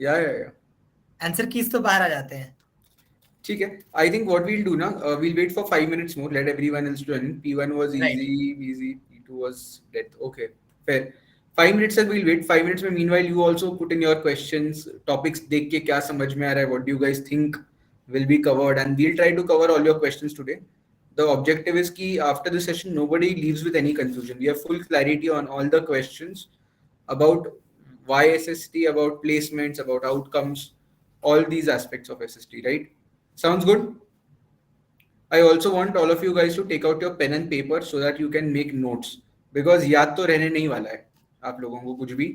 या answer keys तो बाहर आ जाते हैं. ठीक है. I think what we'll do ना, we'll wait for 5 minutes more, let everyone else join in. P1 was Right. easy, P2 was death. Okay, fair. 5 minutes तक we'll wait. 5 minutes में meanwhile you also put in your questions, topics देख के क्या समझ में आ रहा है, what do you guys think will be covered, and we'll try to cover all your questions today. The objective is कि after the session nobody leaves with any confusion. We have full clarity on all the questions about why SST, about placements, about outcomes, all these aspects of SST, right? Sounds good. I also want all of you guys to take out your pen and paper so that you can make notes, because याद तो रहने नहीं वाला है आप लोगों को कुछ भी.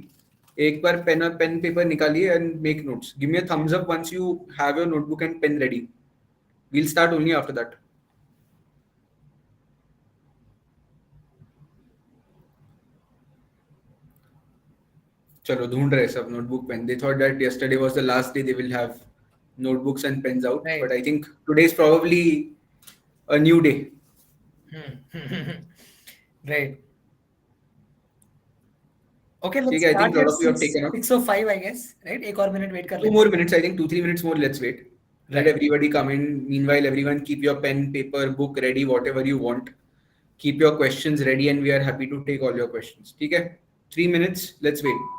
एक बार पेन और पेन पेपर निकालिए and make notes. Give me a thumbs up once you have your notebook and pen ready. We'll start only after that. चलो ढूंढ रहे सब notebook pen. They thought that yesterday was the last day they will have notebooks and pens out, Right. but I think today is probably a new day. Right. Okay, let's ठीक है, I start think a lot at of you have taken out. 6:05, I guess. Right? एक और minute wait कर 2 लेते more हैं. minutes, I think 2-3 minutes more. Let's wait. Let Right. everybody come in. Meanwhile, everyone keep your pen, paper, book ready, whatever you want. Keep your questions ready, and we are happy to take all your questions. ठीक है? 3 minutes. Let's wait.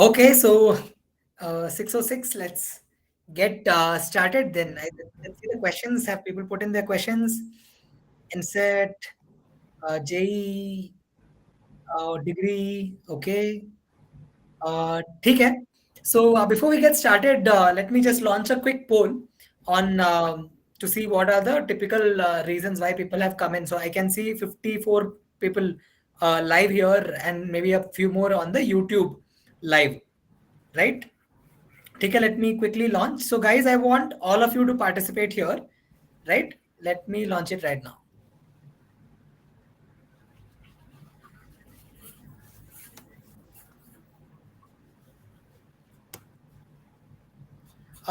Okay, so 6:06. Let's get started then. Let's see the questions. Have people put in their questions? Inset, JE, degree. Okay. ठीक है. So before we get started, let me just launch a quick poll on to see what are the typical reasons why people have come in. So I can see 54 people live here and maybe a few more on the YouTube live, right? ठीक है, let me quickly launch. So guys, I want all of you to participate here, right? Let me launch it right now.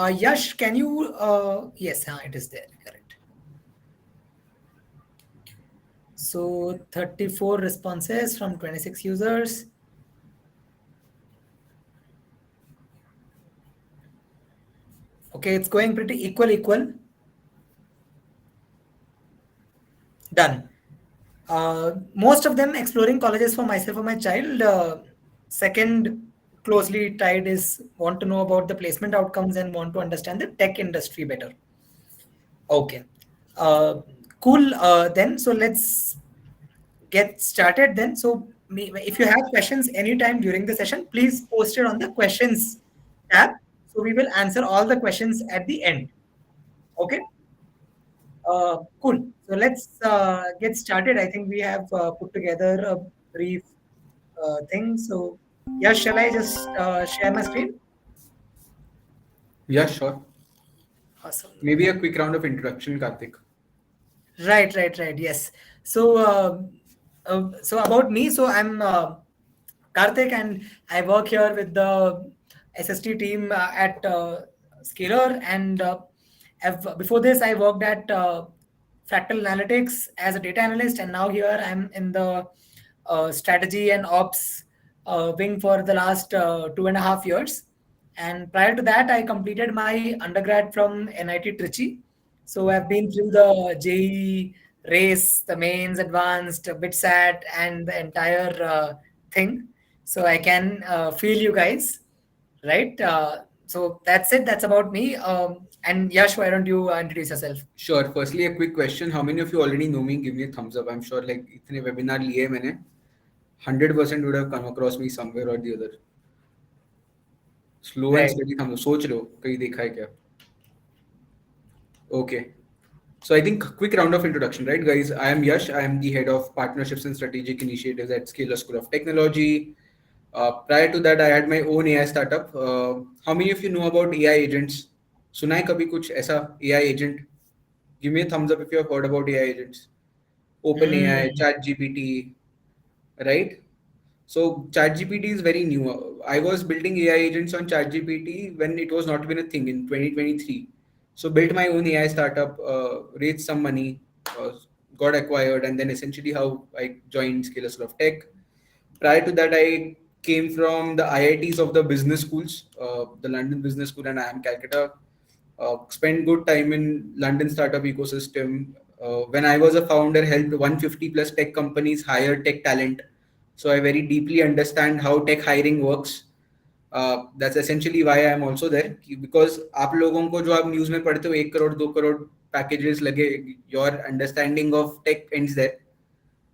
Yash, can you? Yes, it is there. Correct. So 34 responses from 26 users. Okay, it's going pretty equal. Done. Most of them exploring colleges for myself or my child. Second, closely tied is want to know about the placement outcomes and want to understand the tech industry better. Okay. Uh, cool. Then, so let's get started then. So, if you have questions anytime during the session, please post it on the questions tab. So, we will answer all the questions at the end. Okay. Cool. So let's get started. I think we have put together a brief thing. So, yeah, shall I just share my screen? Yeah, sure. Awesome. Maybe a quick round of introduction, Karthik. Right. Yes. So, so about me. So I'm Karthik, and I work here with the SST team at Scalar. And before this, I worked at Fractal Analytics as a data analyst, and now here I'm in the strategy and ops wing for the last 2.5 years. And prior to that, I completed my undergrad from NIT Trichy. So I've been through the JEE race, the mains, advanced, BitSat, and the entire thing. So I can feel you guys, right? So that's it. That's about me. And Yash, why don't you introduce yourself? Sure. Firstly, a quick question. How many of you already know me? Give me a thumbs up. I'm sure like इतने webinar लिए मैंने 100% would have come across me somewhere or the other. Slow and Right. steady thumbs up. सोच रहे हो कहीं देखा है क्या? Okay. So I think quick round of introduction, right, guys? I am Yash. I am the head of partnerships and strategic initiatives at Scalar School of Technology. Prior to that, I had my own AI startup. How many of you know about AI agents? सुना है कभी कुछ ऐसा AI agent? Give me a thumbs up if you have heard about AI agents. OpenAI, Mm. ChatGPT, right? So ChatGPT is very new. I was building AI agents on ChatGPT when it was not even a thing in 2023. So built my own AI startup, raised some money, uh, got acquired, and then essentially how I joined Scalar School of Tech. Prior to that, I came from the IITs of the business schools, the London Business School and IIM Calcutta. Spent good time in London startup ecosystem. When I was a founder, helped 150 plus tech companies hire tech talent. So I very deeply understand how tech hiring works. That's essentially why I am also there because आप लोगों को जो आप news में पढ़ते हो 1 crore 2 crore packages लगे, your understanding of tech ends there.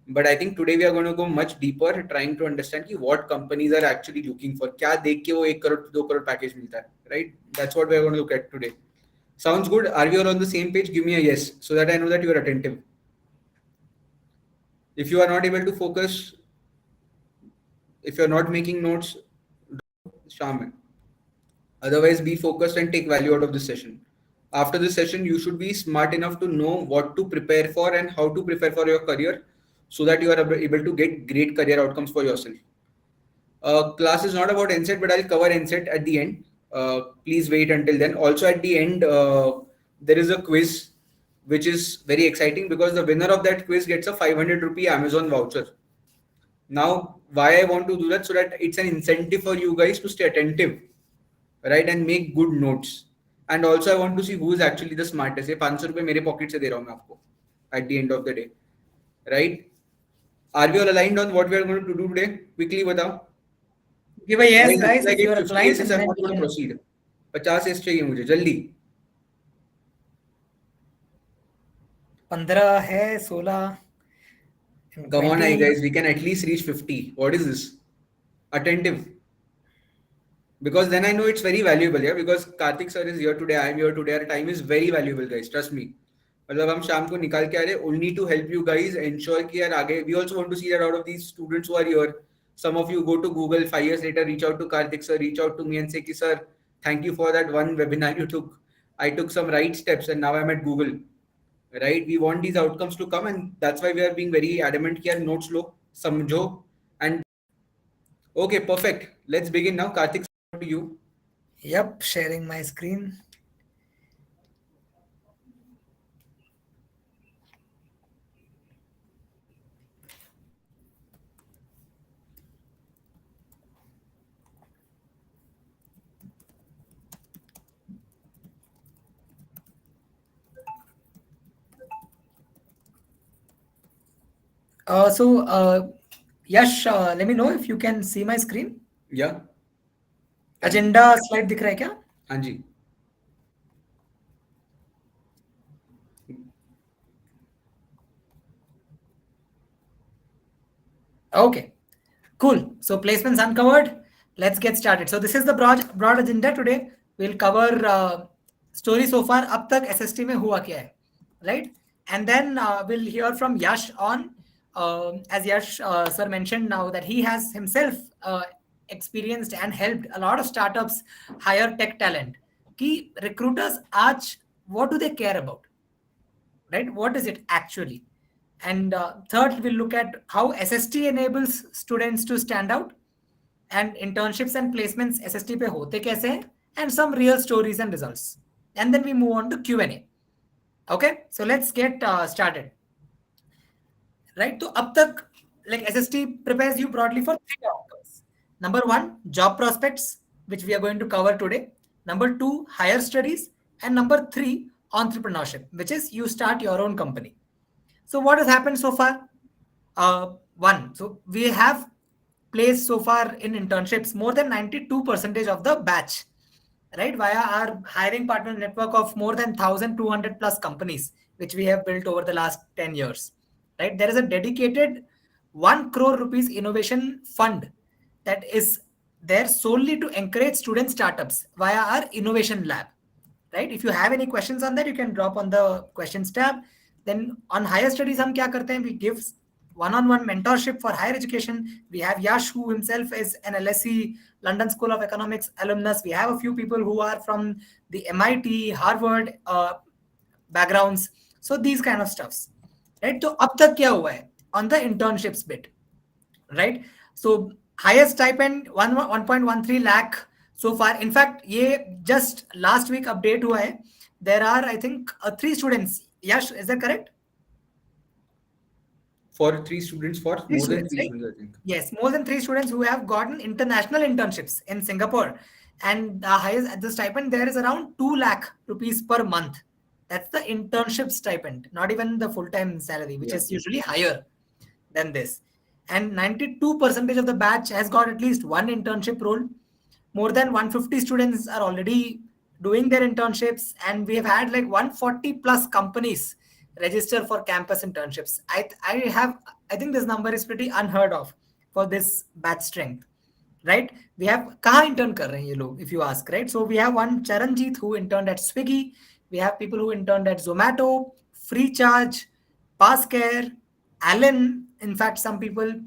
But I think today we are going to go much deeper, trying to understand कि what companies are actually looking for. क्या देख के वो 1 करोड़ 2 करोड़ package मिलता है, right? That's what we are going to look at today. Sounds good. Are we all on the same page? Give me a yes so that I know that you are attentive. If you are not able to focus, if you are not making notes, Sham. Otherwise, be focused and take value out of this session. After this session, you should be smart enough to know what to prepare for and how to prepare for your career so that you are able to get great career outcomes for yourself. Class is not about NSET, but I'll cover NSET at the end. Please wait until then. Also, at the end, there is a quiz which is very exciting because the winner of that quiz gets a 500 rupee Amazon voucher. Now, why I want to do that so that it's an incentive for you guys to stay attentive, right, and make good notes. And also, I want to see who is actually the smartest. ये 500 रुपए मेरे pocket से दे रहा हूँ मैं आपको at the end of the day, right? Are we all aligned on what we are going to do today? Quickly बताओ. Give a yes, Guys, guys, until I if you get are 50 aligned, aces, and I'm then not we going to can. proceed. 50 S चाहिए मुझे जल्दी. 15 है, 16 and Come on, I 20. guys, we can at least reach 50. What is this? Attentive. Because then I know it's very valuable, yeah. Because Karthik sir is here today, I am here today. Our time is very valuable, guys. Trust me. मतलब हम शाम को निकाल के आ रहे only to help you guys ensure कि यार आगे. We also want to see that out of these students who are here, some of you go to Google 5 years later, reach out to Karthik sir, reach out to me and say कि sir, thank you for that one webinar you took. I took some right steps and now I'm at Google. Right? We want these outcomes to come and that's why we are being very adamant कि यार notes लो, समझो and okay, perfect. Let's begin now. Karthik, to you. Yep, sharing my screen. Yash, let me know if you can see my screen. Yeah, can. Agenda slide दिख रहा है क्या? हाँ जी. Okay, cool. So placements uncovered. Let's get started. So this is the broad agenda today. We'll cover story so far. अब तक SST में हुआ क्या है, right? And then we'll hear from Yash on, as Yash sir mentioned now that he has himself experienced and helped a lot of startups hire tech talent. कि recruiters आज what do they care about, right? What is it actually? And third, we'll look at how SST enables students to stand out, and internships and placements SST पे होते कैसे हैं, and some real stories and results. And then we move on to Q&A. Okay, so let's get started. Right, so up tak, like SST prepares you broadly for three outcomes. Number one, job prospects, which we are going to cover today. Number two, higher studies. And number three, entrepreneurship, which is you start your own company. So what has happened so far? One, so we have placed so far in internships more than 92% of the batch, right? Via our hiring partner network of more than 1,200 plus companies, which we have built over the last 10 years, right? There is a dedicated 1 crore rupees innovation fund that is there solely to encourage student startups via our innovation lab, right? If you have any questions on that, you can drop on the questions tab. Then on higher studies, हम क्या करते हैं? We give one-on-one mentorship for higher education. We have Yash, who himself is an LSE London School of Economics alumnus. We have a few people who are from the MIT, Harvard backgrounds. So these kind of stuffs, right? तो अब तक क्या हुआ है on the internships bit, right? So highest stipend 1.13 lakh so far. In fact, ये just last week update हुआ है. There are, I think, 3 students. Yash, is that correct? For three students, for Three more than students, three right? students, I think. Yes, more than 3 students who have gotten international internships in Singapore. And the highest the stipend there is around 2 lakh rupees per month. That's the internship stipend, not even the full-time salary, which Yeah. is usually higher than this. And 92% of the batch has got at least one internship role. More than 150 students are already doing their internships, and we have had like 140 plus companies register for campus internships. I think this number is pretty unheard of for this batch strength, right? We have कहाँ intern कर रहे हैं ये लोग, if you ask, right? So we have one Charanjit who interned at Swiggy. We have people who interned at Zomato, Freecharge, Passcare, Allen. In fact, some people.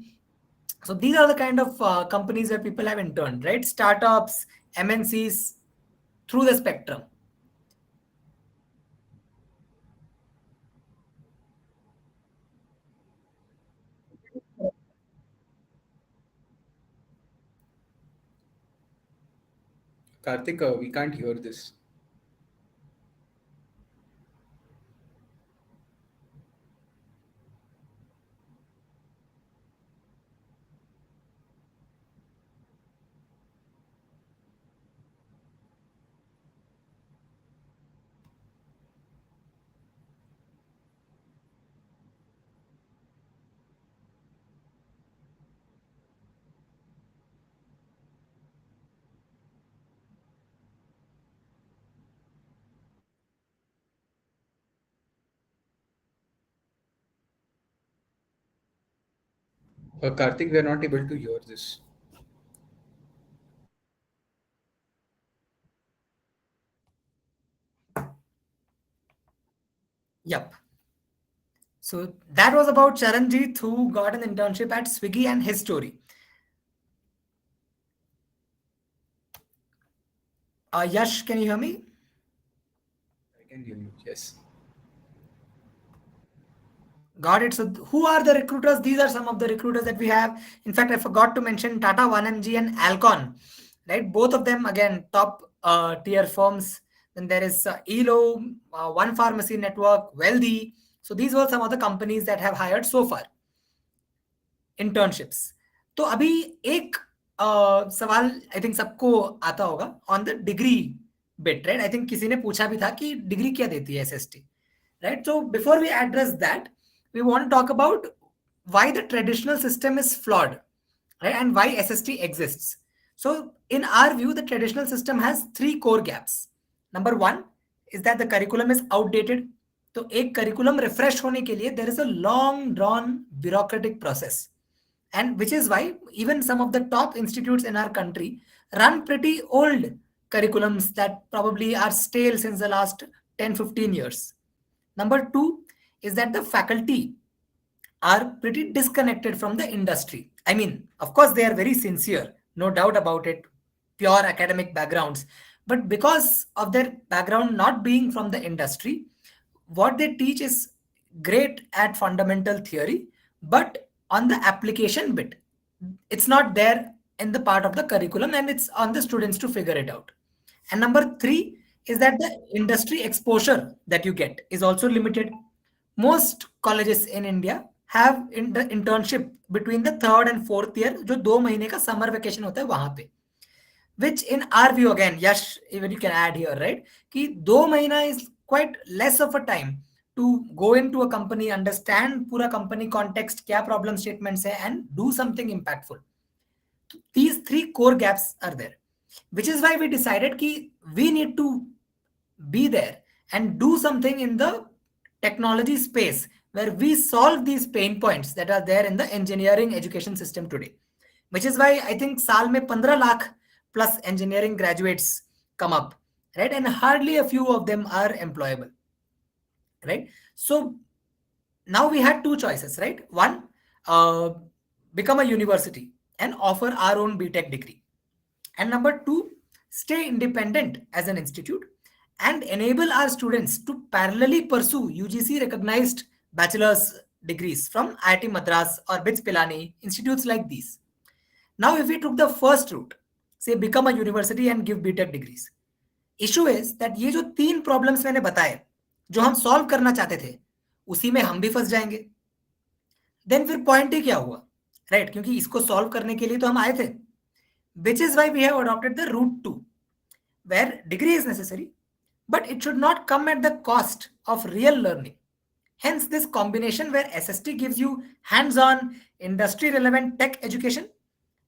So these are the kind of companies where people have interned, right? Startups, MNCs, through the spectrum. Karthik, we can't hear this. Karthik, we are not able to hear this. Yep. So that was about Charanjit who got an internship at Swiggy and his story. Yash, can you hear me? I can hear you. Yes. Got it. So who are the recruiters? These are some of the recruiters that we have. In fact, I forgot to mention Tata 1MG and Alcon, right? Both of them, again, top tier firms. Then there is Elo, One Pharmacy Network, Wealthy. So these were some of the companies that have hired so far internships. तो अभी एक सवाल I think सबको आता होगा on the degree bit, right? I think किसी ने पूछा भी था कि डिग्री क्या देती है SST, right? So before we address that, we want to talk about why the traditional system is flawed, right? And why SST exists. So, in our view, the traditional system has three core gaps. Number one is that the curriculum is outdated. तो एक curriculum refresh होने के लिए there is a long drawn bureaucratic process, and which is why even some of the top institutes in our country run pretty old curriculums that probably are stale since the last 10-15 years. Number two is that the faculty are pretty disconnected from the industry. I mean, of course, they are very sincere, no doubt about it, pure academic backgrounds. But because of their background not being from the industry, what they teach is great at fundamental theory, but on the application bit, it's not there in the part of the curriculum, and it's on the students to figure it out. And number three is that the industry exposure that you get is also limited. Most colleges in India have in the internship between the third and fourth year, जो 2 महीने का summer vacation होता है वहां पे, which in our view, again, Yash, even you can add here, right, कि 2 महीना is quite less of a time to go into a company, understand पूरा company context, क्या problem statements है, and do something impactful. These three core gaps are there, which is why we decided कि we need to be there and do something in the technology space where we solve these pain points that are there in the engineering education system today, which is why I think साल में 15 lakh plus engineering graduates come up, right? And hardly a few of them are employable, right? So now we had two choices, right? One, become a university and offer our own BTech degree. And number two, stay independent as an institute and enable our students to parallelly pursue UGC recognized bachelor's degrees from IIT Madras or BITS Pilani, institutes like these. Now, if we took the first route, say become a university and give BTech degrees, issue is that ये जो 3 problems मैंने बताए जो हम solve करना चाहते थे, उसी में हम भी फंस जाएंगे. देन फिर पॉइंट ही क्या हुआ, राइट? क्योंकि इसको सॉल्व करने के लिए तो हम आए थे. Which is why we have adopted the route 2, where degree is necessary, but it should not come at the cost of real learning. Hence, this combination where SST gives you hands-on, industry-relevant tech education,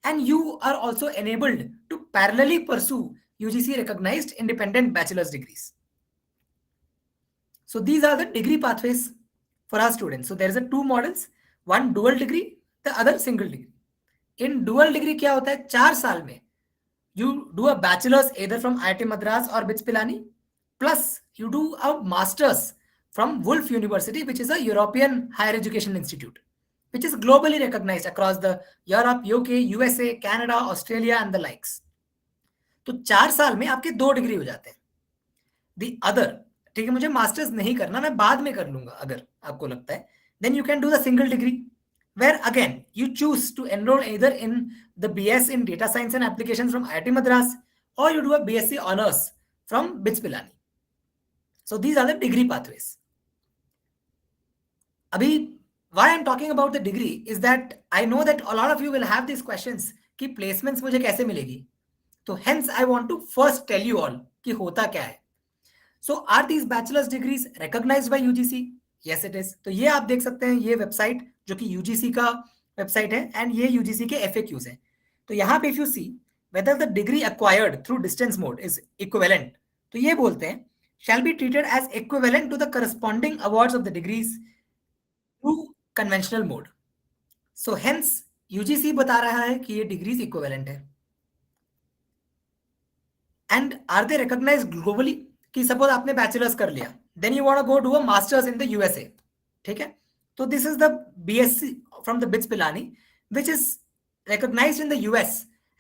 and you are also enabled to parallelly pursue UGC-recognized independent bachelor's degrees. So these are the degree pathways for our students. So there is a 2 models, one dual degree, the other single degree. In dual degree क्या होता है? 4 साल में you do a bachelor's either from IIT Madras or BITS Pilani, plus you do a master's from Wolf University, which is a European higher education institute, which is globally recognized across the Europe, UK, USA, Canada, Australia and the likes. तो 4 साल में आपके 2 degree हो जाते हैं. The other, ठीक है, मुझे मास्टर्स नहीं करना, मैं बाद में कर लूंगा अगर आपको लगता है, then you can do the single degree, where again you choose to enroll either in the BS in data science and applications from IIT Madras, or you do a BSc honors from BITS Pilani. So these are the degree pathways. Abhi, why I'm talking about the degree is that I know that a lot of you will have these questions कि placements मुझे कैसे मिलेगी. So hence I want to first tell you all कि होता क्या है. So are these bachelor's degrees recognized by UGC? Yes, it is. तो ये आप देख सकते हैं, ये वेबसाइट जो कि UGC का वेबसाइट है, एंड ये UGC के FAQs है. तो यहाँ पे if you see whether the degree acquired through distance mode is equivalent, तो ये बोलते हैं shall be treated as equivalent to the corresponding awards of the degrees through conventional mode. So hence UGC बता रहा है कि ये degrees equivalent है. And are they recognized globally? कि सपोज आपने बैचलर्स कर लिया, then you want to go do a masters in the USA, ठीक है? तो this is the BSc from the BITS Pilani which is recognized in the US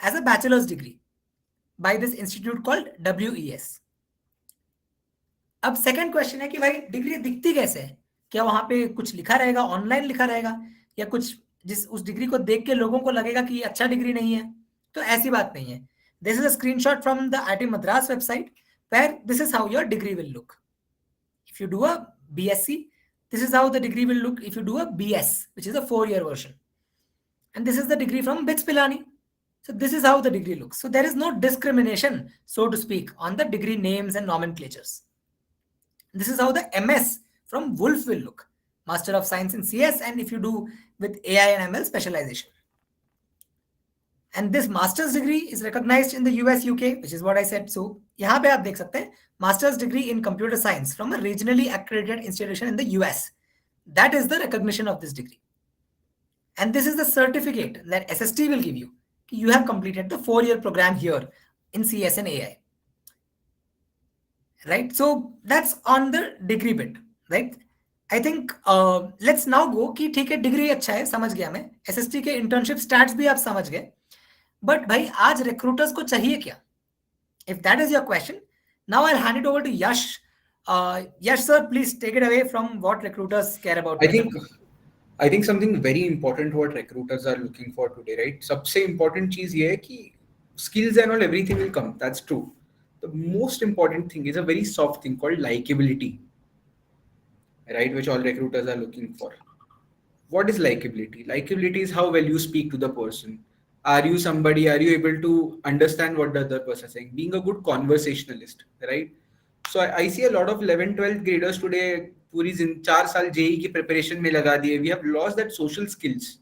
as a bachelor's degree by this institute called WES. अब second question है कि भाई degree दिखती कैसे है? क्या वहां पे कुछ लिखा रहेगा, ऑनलाइन लिखा रहेगा, या कुछ जिस उस डिग्री को देख के लोगों को लगेगा कि ये अच्छा डिग्री नहीं है? तो ऐसी बात नहीं है. This is a screenshot from the IIT Madras website where this is how your degree will look. If you do a BSc, this is how the degree will look. If you do a BS, which is a 4-year version, and this is the degree from BITS Pilani, so this is how the degree looks. So there is no discrimination, so to speak, on the degree names and nomenclatures. This is how the MS from Wolf will look. Master of Science in CS, and if you do with AI and ML specialization. And this master's degree is recognized in the US, UK, which is what I said. So यहाँ पे आप देख सकते हैं master's degree in computer science from a regionally accredited institution in the US. That is the recognition of this degree. And this is the certificate that SST will give you. You have completed the 4-year program here in CS and AI. Right? So that's on the degree bit. Right? I think let's now go कि ठीक है degree अच्छा है समझ गया मैं SST के internship stats भी आप समझ गए बट भाई आज रिक्रूटर्स को चाहिए क्या if that is your question now I'll hand it over to Yash. Yash sir, please take it away from what recruiters care about I today. think I think something very important what recruiters are looking for today, right? सबसे important चीज ये है कि skills and all everything will come. That's true. The most important thing is a very soft thing called likability, right? Which all recruiters are looking for. What is likability? Likability is how well you speak to the person. Are you somebody? Are you able to understand what the other person is saying? Being a good conversationalist, right? So I see a lot of 11, 12 graders today. पूरी 4 साल JEE की preparation में लगा दिए. We have lost that social skills.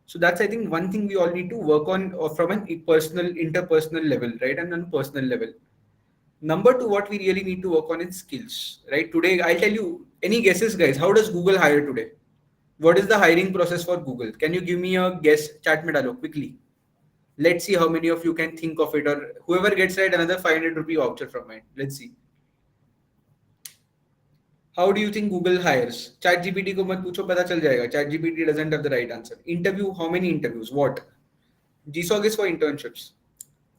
So that's I think one thing we all need to work on from an personal, interpersonal level, right, and on personal level. Number two, what we really need to work on is skills, right? Today, I'll tell you. Any guesses, guys? How does Google hire today? What is the hiring process for Google? Can you give me a guess? Chat में डालो quickly. Let's see how many of you can think of it, or whoever gets right, another 500 rupee voucher from mine. Let's see. How do you think Google hires? ChatGPT को मत पूछो, पता चल जाएगा. ChatGPT doesn't have the right answer. Interview, how many interviews? What? GSOC is for internships.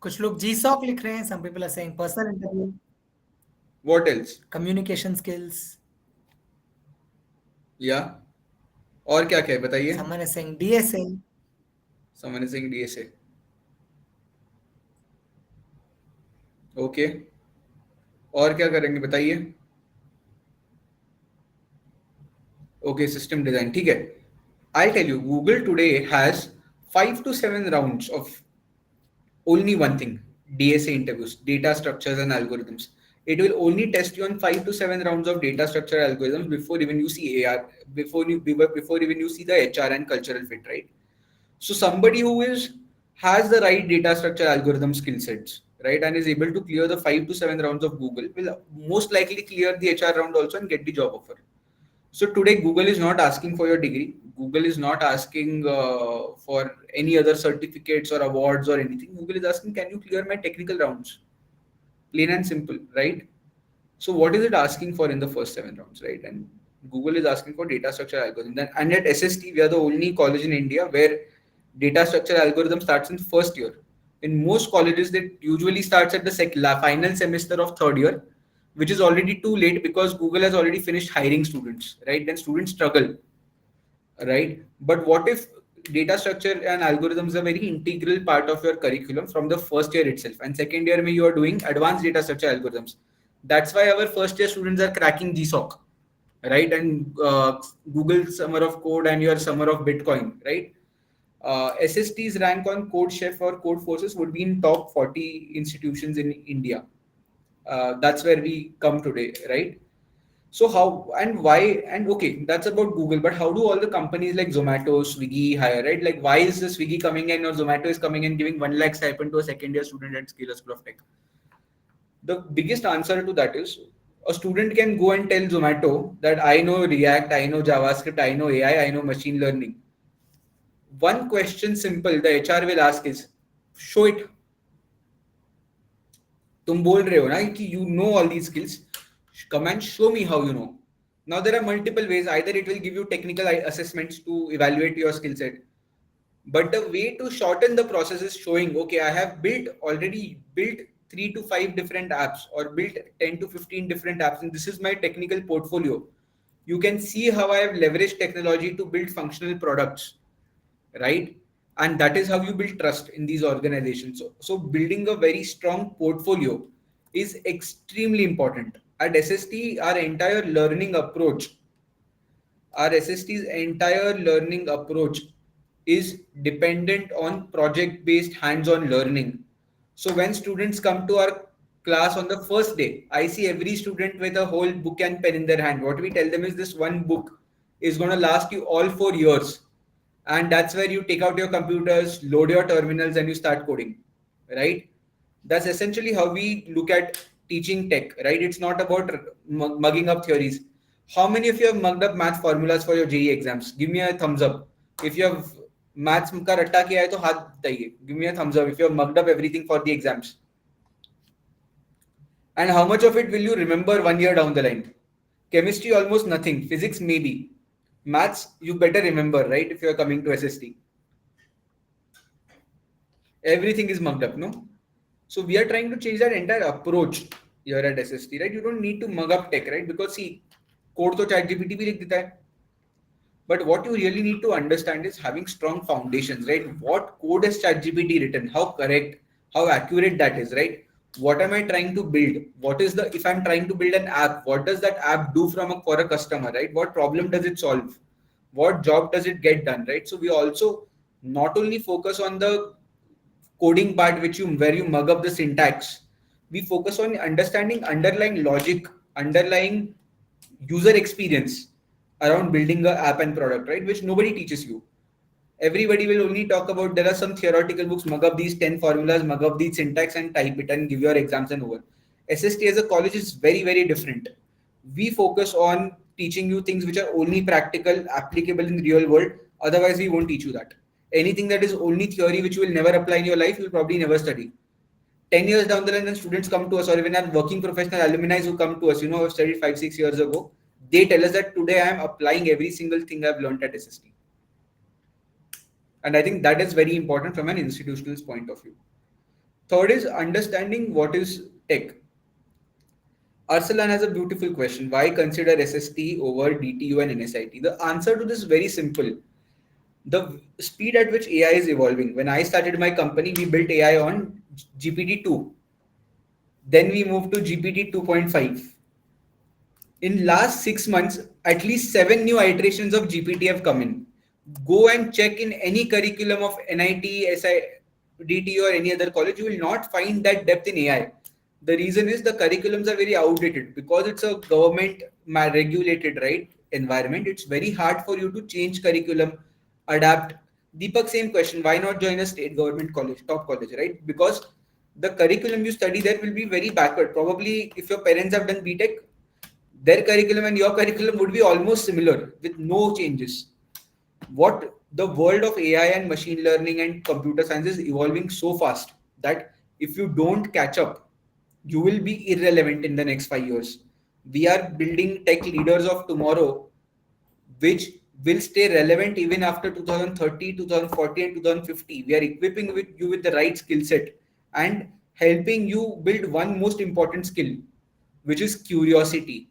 कुछ लोग GSOC लिख रहे हैं. Some people are saying personal interview. What else? Communication skills. Yeah. और क्या क्या है बताइए. Someone is saying DSA. Someone is saying DSA. Okay. और क्या करेंगे बताइए. Okay, system design. ठीक है. I'll tell you, Google today has 5 to 7 rounds of only one thing: DSA interviews, data structures and algorithms. It will only test you on 5 to 7 rounds of data structure algorithms before even you see AR, before even you see the HR and cultural fit, right? So somebody who has the right data structure algorithm skill sets, right, and is able to clear the 5 to 7 rounds of Google will most likely clear the HR round also and get the job offer. So today, Google is not asking for your degree. Google is not asking for any other certificates or awards or anything. Google is asking, can you clear my technical rounds? Plain and simple, right? So what is it asking for in the first 7 rounds, right? And Google is asking for data structure algorithm. And at SST, we are the only college in India where data structure algorithm starts in first year. In most colleges, that usually starts at the final semester of third year, which is already too late because Google has already finished hiring students, right? Then students struggle, right? But what if data structure and algorithms are a very integral part of your curriculum from the first year itself, and second year you are doing advanced data structure algorithms? That's why our first year students are cracking GSOC, right? And Google Summer of Code and your Summer of Bitcoin, right? SST's rank on Code Chef or Code Forces would be in top 40 institutions in India. That's where we come today, right? So how and why, and okay, that's about Google, but how do all the companies like Zomato, Swiggy hire, right? Like why is the Swiggy coming in or Zomato is coming in giving 1 lakh stipend to a second year student at Scalar School of Tech? The biggest answer to that is a student can go and tell Zomato that I know React, I know JavaScript, I know AI, I know machine learning. One question simple the HR will ask is, show it. तुम बोल रहे हो ना कि you know all these skills, come and show me how you know. Now there are multiple ways. Either it will give you technical assessments to evaluate your skill set, but the way to shorten the process is showing, okay, I have already built 3 to 5 different apps or built 10 to 15 different apps, and this is my technical portfolio. You can see how I have leveraged technology to build functional products, right? And that is how you build trust in these organizations. So building a very strong portfolio is extremely important. At SST, our SST's entire learning approach is dependent on project-based hands-on learning. So when students come to our class on the first day, I see every student with a whole book and pen in their hand. What we tell them is this one book is going to last you all 4 years. And that's where you take out your computers, load your terminals, and you start coding, right? That's essentially how we look at teaching tech, right? It's not about mugging up theories. How many of you have mugged up math formulas for your JEE exams? Give me a thumbs up. If you have maths का रट्टा किया है तो हाथ बताइए. Give me a thumbs up if you have mugged up everything for the exams. And how much of it will you remember 1 year down the line? Chemistry, almost nothing. Physics, maybe. Maths, you better remember, right? If you are coming to SST, everything is mugged up, no? So we are trying to change that entire approach here at SST, right? You don't need to mug up tech, right? Because see, code to ChatGPT भी लिख देता है. But what you really need to understand is having strong foundations, right? What code has ChatGPT written? How correct, how accurate that is, right? What am I trying to build? What is the, if I'm trying to build an app, what does that app do for a customer, right? What problem does it solve? What job does it get done, right? So we also not only focus on the coding part, which you where you mug up the syntax, we focus on understanding underlying logic, underlying user experience around building a app and product, right? Which nobody teaches you. Everybody will only talk about there are some theoretical books, mug up these 10 formulas, mug up these syntax and type it and give your exams and over. SST as a college is very, very different. We focus on teaching you things which are only practical, applicable in the real world. Otherwise, we won't teach you that. Anything that is only theory which you will never apply in your life, you will probably never study. 10 years down the line, when students come to us, or even our working professional alumni who come to us, have studied 5, 6 years ago, they tell us that today I am applying every single thing I've learned at SST. And I think that is very important from an institutional point of view. Third is understanding what is tech. Arsalan has a beautiful question. Why consider SST over DTU and NSIT? The answer to this is very simple. The speed at which AI is evolving. When I started my company, we built AI on GPT-2. Then we moved to GPT 2.5. In last 6 months, at least 7 new iterations of GPT have come in. Go and check in any curriculum of NIT, DT or any other college, you will not find that depth in AI. The reason is the curriculums are very outdated because it's a government regulated, right, environment. It's very hard for you to change curriculum, adapt. Deepak, same question. Why not join a state government college, top college, right? Because the curriculum you study there will be very backward. Probably if your parents have done BTech, their curriculum and your curriculum would be almost similar with no changes. What the world of AI and machine learning and computer science is evolving so fast that if you don't catch up, you will be irrelevant in the next 5 years. We are building tech leaders of tomorrow, which will stay relevant even after 2030, 2040, and 2050. We are equipping you with the right skill set and helping you build one most important skill, which is curiosity.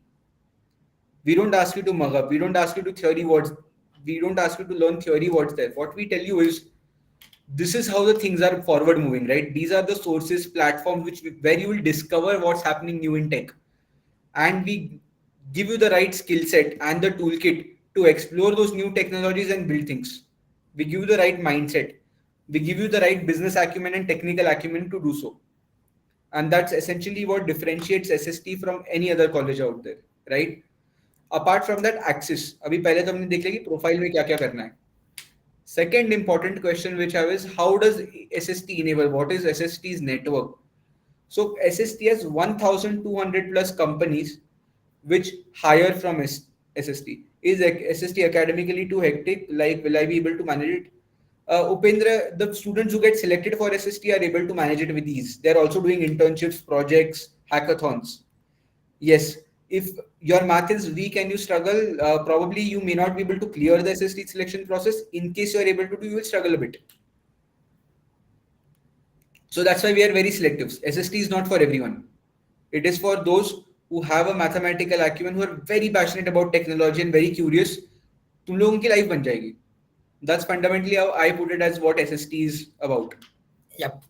We don't ask you to mug up. We don't ask you to theory words. We don't ask you to learn theory words there. What we tell you is this is how the things are forward moving, right? These are the sources, platforms where you will discover what's happening new in tech. And we give you the right skill set and the toolkit to explore those new technologies and build things. We give you the right mindset. We give you the right business acumen and technical acumen to do so. And that's essentially what differentiates SST from any other college out there, right? Apart from that, access. अभी पहले तो हमने देख लिया कि profile में क्या क्या करना है. Second important question which I have is how does SST enable? What is SST's network? So SST has 1,200 plus companies which hire from SST. Is SST academically too hectic? Like, will I be able to manage it? Upendra, the students who get selected for SST are able to manage it with ease. They're also doing internships, projects, hackathons. Yes, if your math is weak and you struggle, probably you may not be able to clear the SST selection process. In case you are able to do, you will struggle a bit. So that's why we are very selective. SST is not for everyone. It is for those who have a mathematical acumen, who are very passionate about technology and very curious. तुम लोगों की life बन जाएगी. That's fundamentally how I put it as what SST is about. Yep.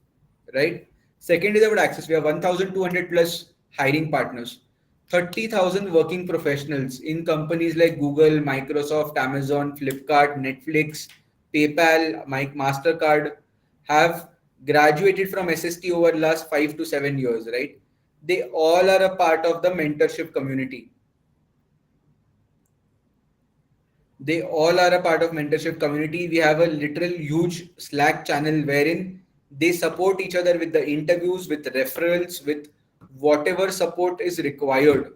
Right? Second is about access. We have 1,200 plus hiring partners. 30,000 working professionals in companies like Google, Microsoft, Amazon, Flipkart, Netflix, PayPal, MasterCard have graduated from SST over the last 5 to 7 years, right? They all are a part of the mentorship community. They all are a part of mentorship community. We have a literal huge Slack channel wherein they support each other with the interviews, with referrals, with whatever support is required.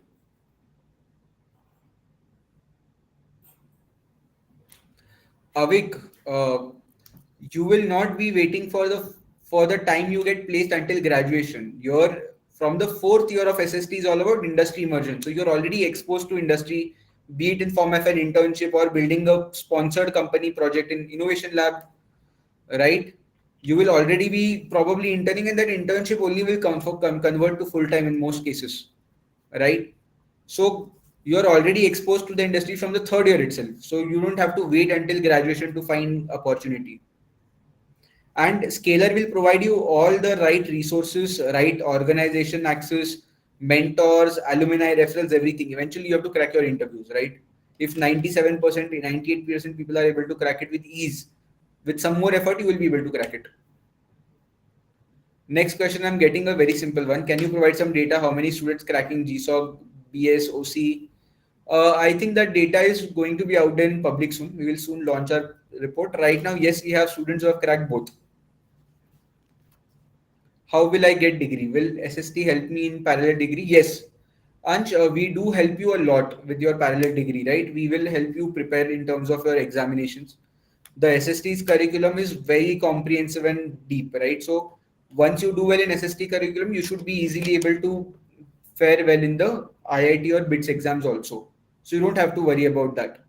Avik, you will not be waiting for the time you get placed until graduation. You're from the fourth year of SST is all about industry immersion. So you're already exposed to industry, be it in form of an internship or building a sponsored company project in innovation lab, right? You will already be probably interning, and that internship only will convert to full time in most cases, right? So you're already exposed to the industry from the third year itself. So you don't have to wait until graduation to find opportunity. And Scalar will provide you all the right resources, right organization access, mentors, alumni referrals, everything. Eventually, you have to crack your interviews, right? If 97%, 98% people are able to crack it with ease, with some more effort, you will be able to crack it. Next question, I'm getting a very simple one. Can you provide some data? How many students cracking GSOC, BS, OC? I think that data is going to be out there in public soon. We will soon launch our report. Right now, yes, we have students who have cracked both. How will I get degree? Will SST help me in parallel degree? Yes. Ansh, we do help you a lot with your parallel degree, right? We will help you prepare in terms of your examinations. The SST's curriculum is very comprehensive and deep, right? So once you do well in SST curriculum, you should be easily able to fare well in the IIT or BITS exams also. So you don't have to worry about that.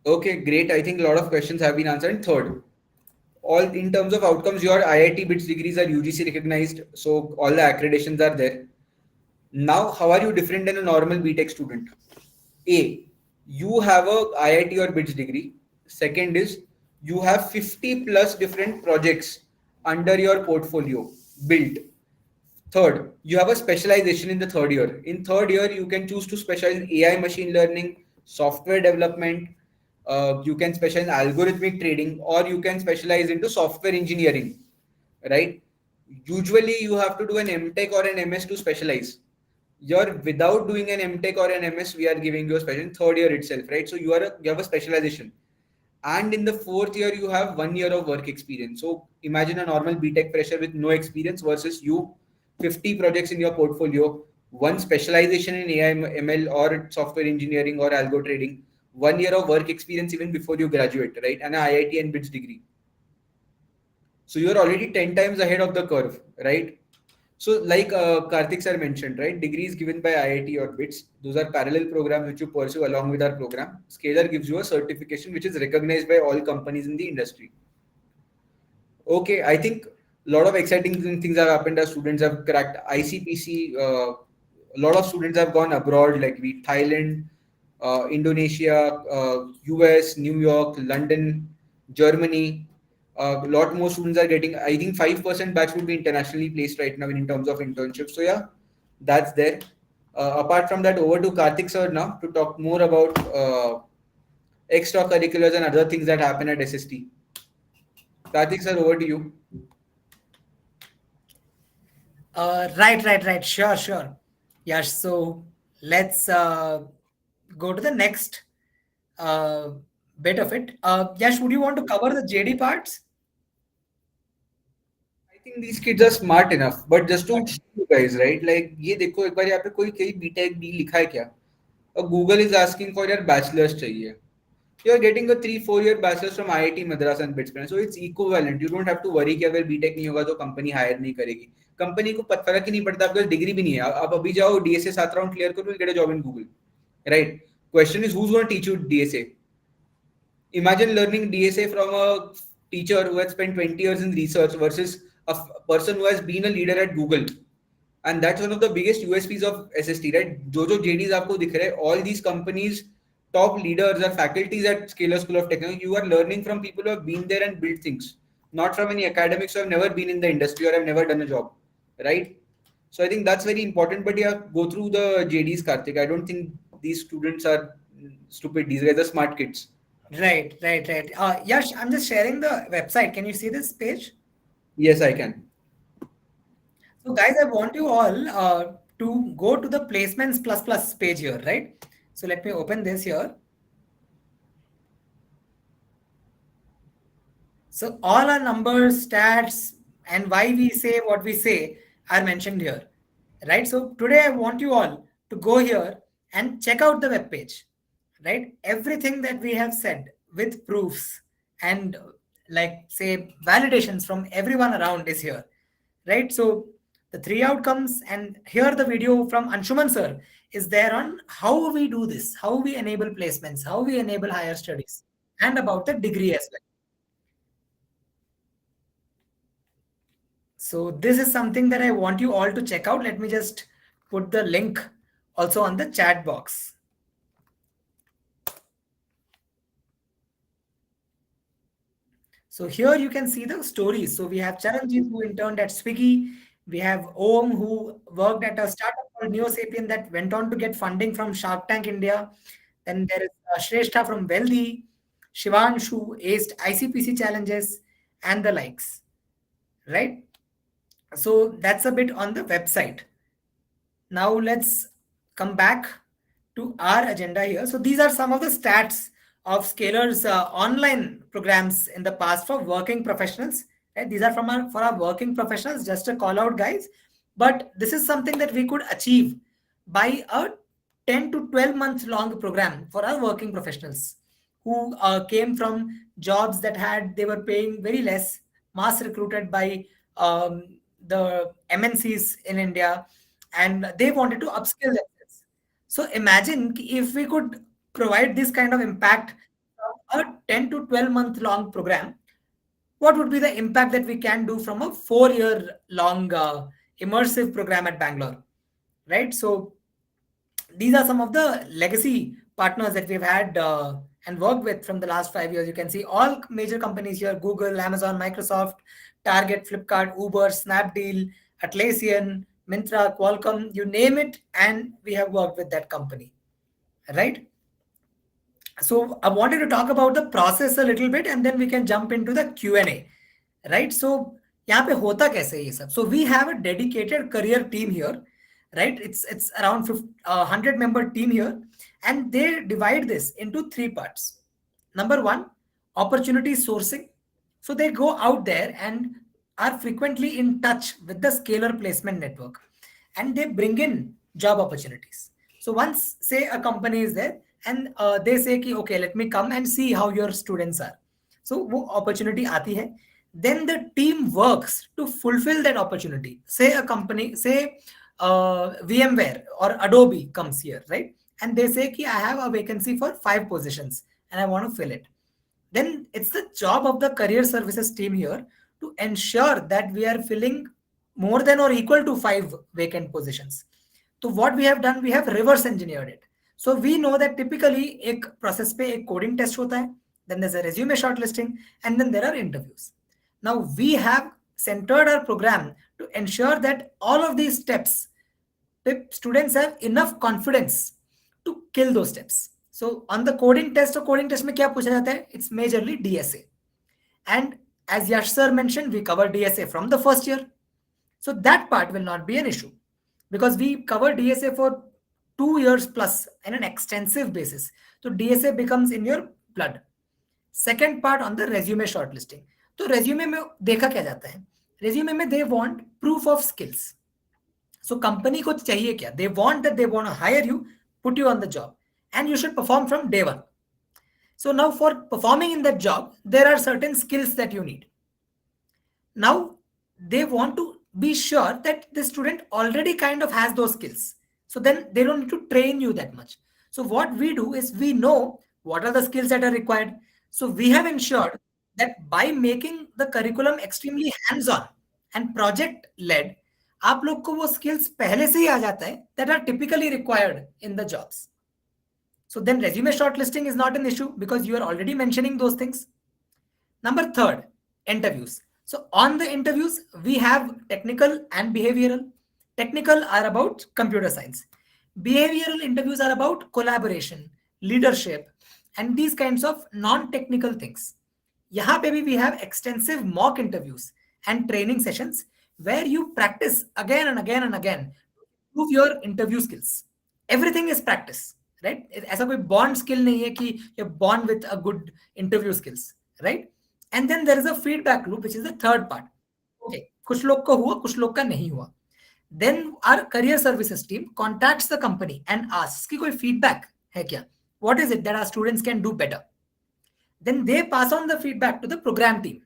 Okay, great. I think a lot of questions have been answered. And third, all in terms of outcomes, your IIT BITS degrees are UGC recognized, so all the accreditations are there. Now, how are you different than a normal BTech student? A, you have a IIT or BITS degree. Second is you have 50 plus different projects under your portfolio built. Third, you have a specialization in the third year. In third year, you can choose to specialize in AI machine learning, software development. You can specialize in algorithmic trading, or you can specialize into software engineering, right? Usually, you have to do an MTech or an MS to specialize. You're without doing an MTech or an MS, we are giving you a special in third year itself, right? So you have a specialization, and in the fourth year you have 1 year of work experience. So imagine a normal BTech fresher with no experience versus you 50 projects in your portfolio, one specialization in AI ML or software engineering or algo trading, 1 year of work experience even before you graduate, right? And an IIT and BITS degree. So you're already 10 times ahead of the curve, right? So, like Karthik sir mentioned, right? Degrees given by IIT or BITS, those are parallel programs which you pursue along with our program. Scalar gives you a certification which is recognized by all companies in the industry. Okay, I think a lot of exciting things have happened as students have cracked ICPC. A lot of students have gone abroad, like we Thailand, Indonesia, US, New York, London, Germany. A lot more students are getting. I think 5% batch would be internationally placed right now in terms of internships. So yeah, that's there. Apart from that, over to Karthik sir now to talk more about extracurriculars and other things that happen at SST. Karthik sir, over to you. Right. Sure. Yes, so let's go to the next uh, bit of it. Yash, would you want to cover the JD parts? I think these kids are smart enough, but just to show you guys, right? Like ये देखो एक बार यहाँ पे कोई कहीं BTech D लिखा है क्या? Google is asking for your bachelor's चाहिए. You are getting a 3-4 year bachelor's from IIT Madras and BITS, so it's equivalent. You don't have to worry कि अगर बीटेक नहीं होगा तो कंपनी हायर नहीं करेगी. कंपनी को फर्क ही नहीं पड़ता आपके डिग्री भी नहीं है. आप अभी जाओ डीएसए 7 राउंड क्लियर करो, get a job in Google, right? Question is who's going to teach you DSA? Imagine learning DSA from a teacher who has spent 20 years in research versus a person who has been a leader at Google. And that's one of the biggest USPs of SST, right? जो JDs आपको दिख रहे हैं, all these companies, top leaders or faculties at Scalar School of Technology, you are learning from people who have been there and built things, not from any academics who have never been in the industry or have never done a job, right? So I think that's very important. But yeah, go through the JDs, Karthik. I don't think these students are stupid. These guys are smart kids. Right. Yash, I'm just sharing the website. Can you see this page? Yes, I can. So, guys, I want you all to go to the placements plus plus page here, right? So let me open this here. So all our numbers, stats, and why we say what we say are mentioned here, right? So today I want you all to go here and check out the web page, right? Everything that we have said with proofs and like say validations from everyone around is here, right? So the three outcomes and here the video from Anshuman sir is there on how we do this, how we enable placements, how we enable higher studies, and about the degree as well. So this is something that I want you all to check out. Let me just put the link also on the chat box. So here you can see the stories. So we have Charanjit who interned at Swiggy. We have Om who worked at a startup called Neosapien that went on to get funding from Shark Tank India. Then there is Shrestha from Wealthy, Shivanshu aced ICPC challenges and the likes, right? So that's a bit on the website. Now let's come back to our agenda here. So these are some of the stats of Scalar's online programs in the past for working professionals. Right? These are from our for our working professionals. Just a call out, guys. But this is something that we could achieve by a 10 to 12 month long program for our working professionals who came from jobs that had they were paying very less, mass recruited by the MNCs in India, and they wanted to upskill themselves. So imagine if we could provide this kind of impact from a 10 to 12 month long program, what would be the impact that we can do from a 4 year long immersive program at Bangalore, right? So these are some of the legacy partners that we've had and worked with from the last 5 years. You can see all major companies here: Google, Amazon, Microsoft, Target, Flipkart, Uber, Snapdeal, Atlassian, Myntra, Qualcomm, you name it, and we have worked with that company, right? So I wanted to talk about the process a little bit and then we can jump into the Q&A, right? So यहाँ पे होता कैसे है ये सब? So we have a dedicated career team here, right? It's around 100-member team here, and they divide this into three parts. Number one, opportunity sourcing. So they go out there and are frequently in touch with the Scalar placement network, and they bring in job opportunities. So once say a company is there and they say कि okay, let me come and see how your students are. So वो opportunity आती है. Then the team works to fulfill that opportunity. Say a company, say VMware or Adobe comes here, right? And they say कि I have a vacancy for 5 positions and I want to fill it. Then it's the job of the career services team here to ensure that we are filling more than or equal to 5 vacant positions. So what we have done, we have reverse engineered it. So we know that typically एक process पे एक coding test होता है, then there's a resume shortlisting, and then there are interviews. Now we have centered our program to ensure that all of these steps, students have enough confidence to kill those steps. So on the coding test, तो coding test में क्या पूछा जाता है? It's majorly DSA. And as Yash sir mentioned, we cover DSA from the first year. So that part will not be an issue because we cover DSA for 2 years plus in an extensive basis. So DSA becomes in your blood. Second part on the resume shortlisting. तो resume में देखा क्या जाता है? Resume में they want proof of skills. So company को चाहिए क्या? They want that they want to hire you, put you on the job, and you should perform from day one. So now for performing in that job, there are certain skills that you need. Now they want to be sure that the student already kind of has those skills. So then they don't need to train you that much. So what we do is we know what are the skills that are required. So we have ensured that by making the curriculum extremely hands-on and project-led, आप लोग को वो skills पहले से ही आ जाता है that are typically required in the jobs. So then resume shortlisting is not an issue because you are already mentioning those things. Number third, interviews. So on the interviews, we have technical and behavioral. Technical are about computer science. Behavioral interviews are about collaboration, leadership, and these kinds of non-technical things. यहाँ पे भी we have extensive mock interviews and training sessions where you practice again and again and again improve your interview skills. Everything is practice, right? ऐसा कोई bond skill नहीं है कि you're born with a good interview skills, right? And then there is a feedback loop, which is the third part. Okay, कुछ लोग का हुआ, कुछ लोग का नहीं हुआ. Then our career services team contacts the company and asks कि कोई feedback है क्या? What is it that our students can do better? Then they pass on the feedback to the program team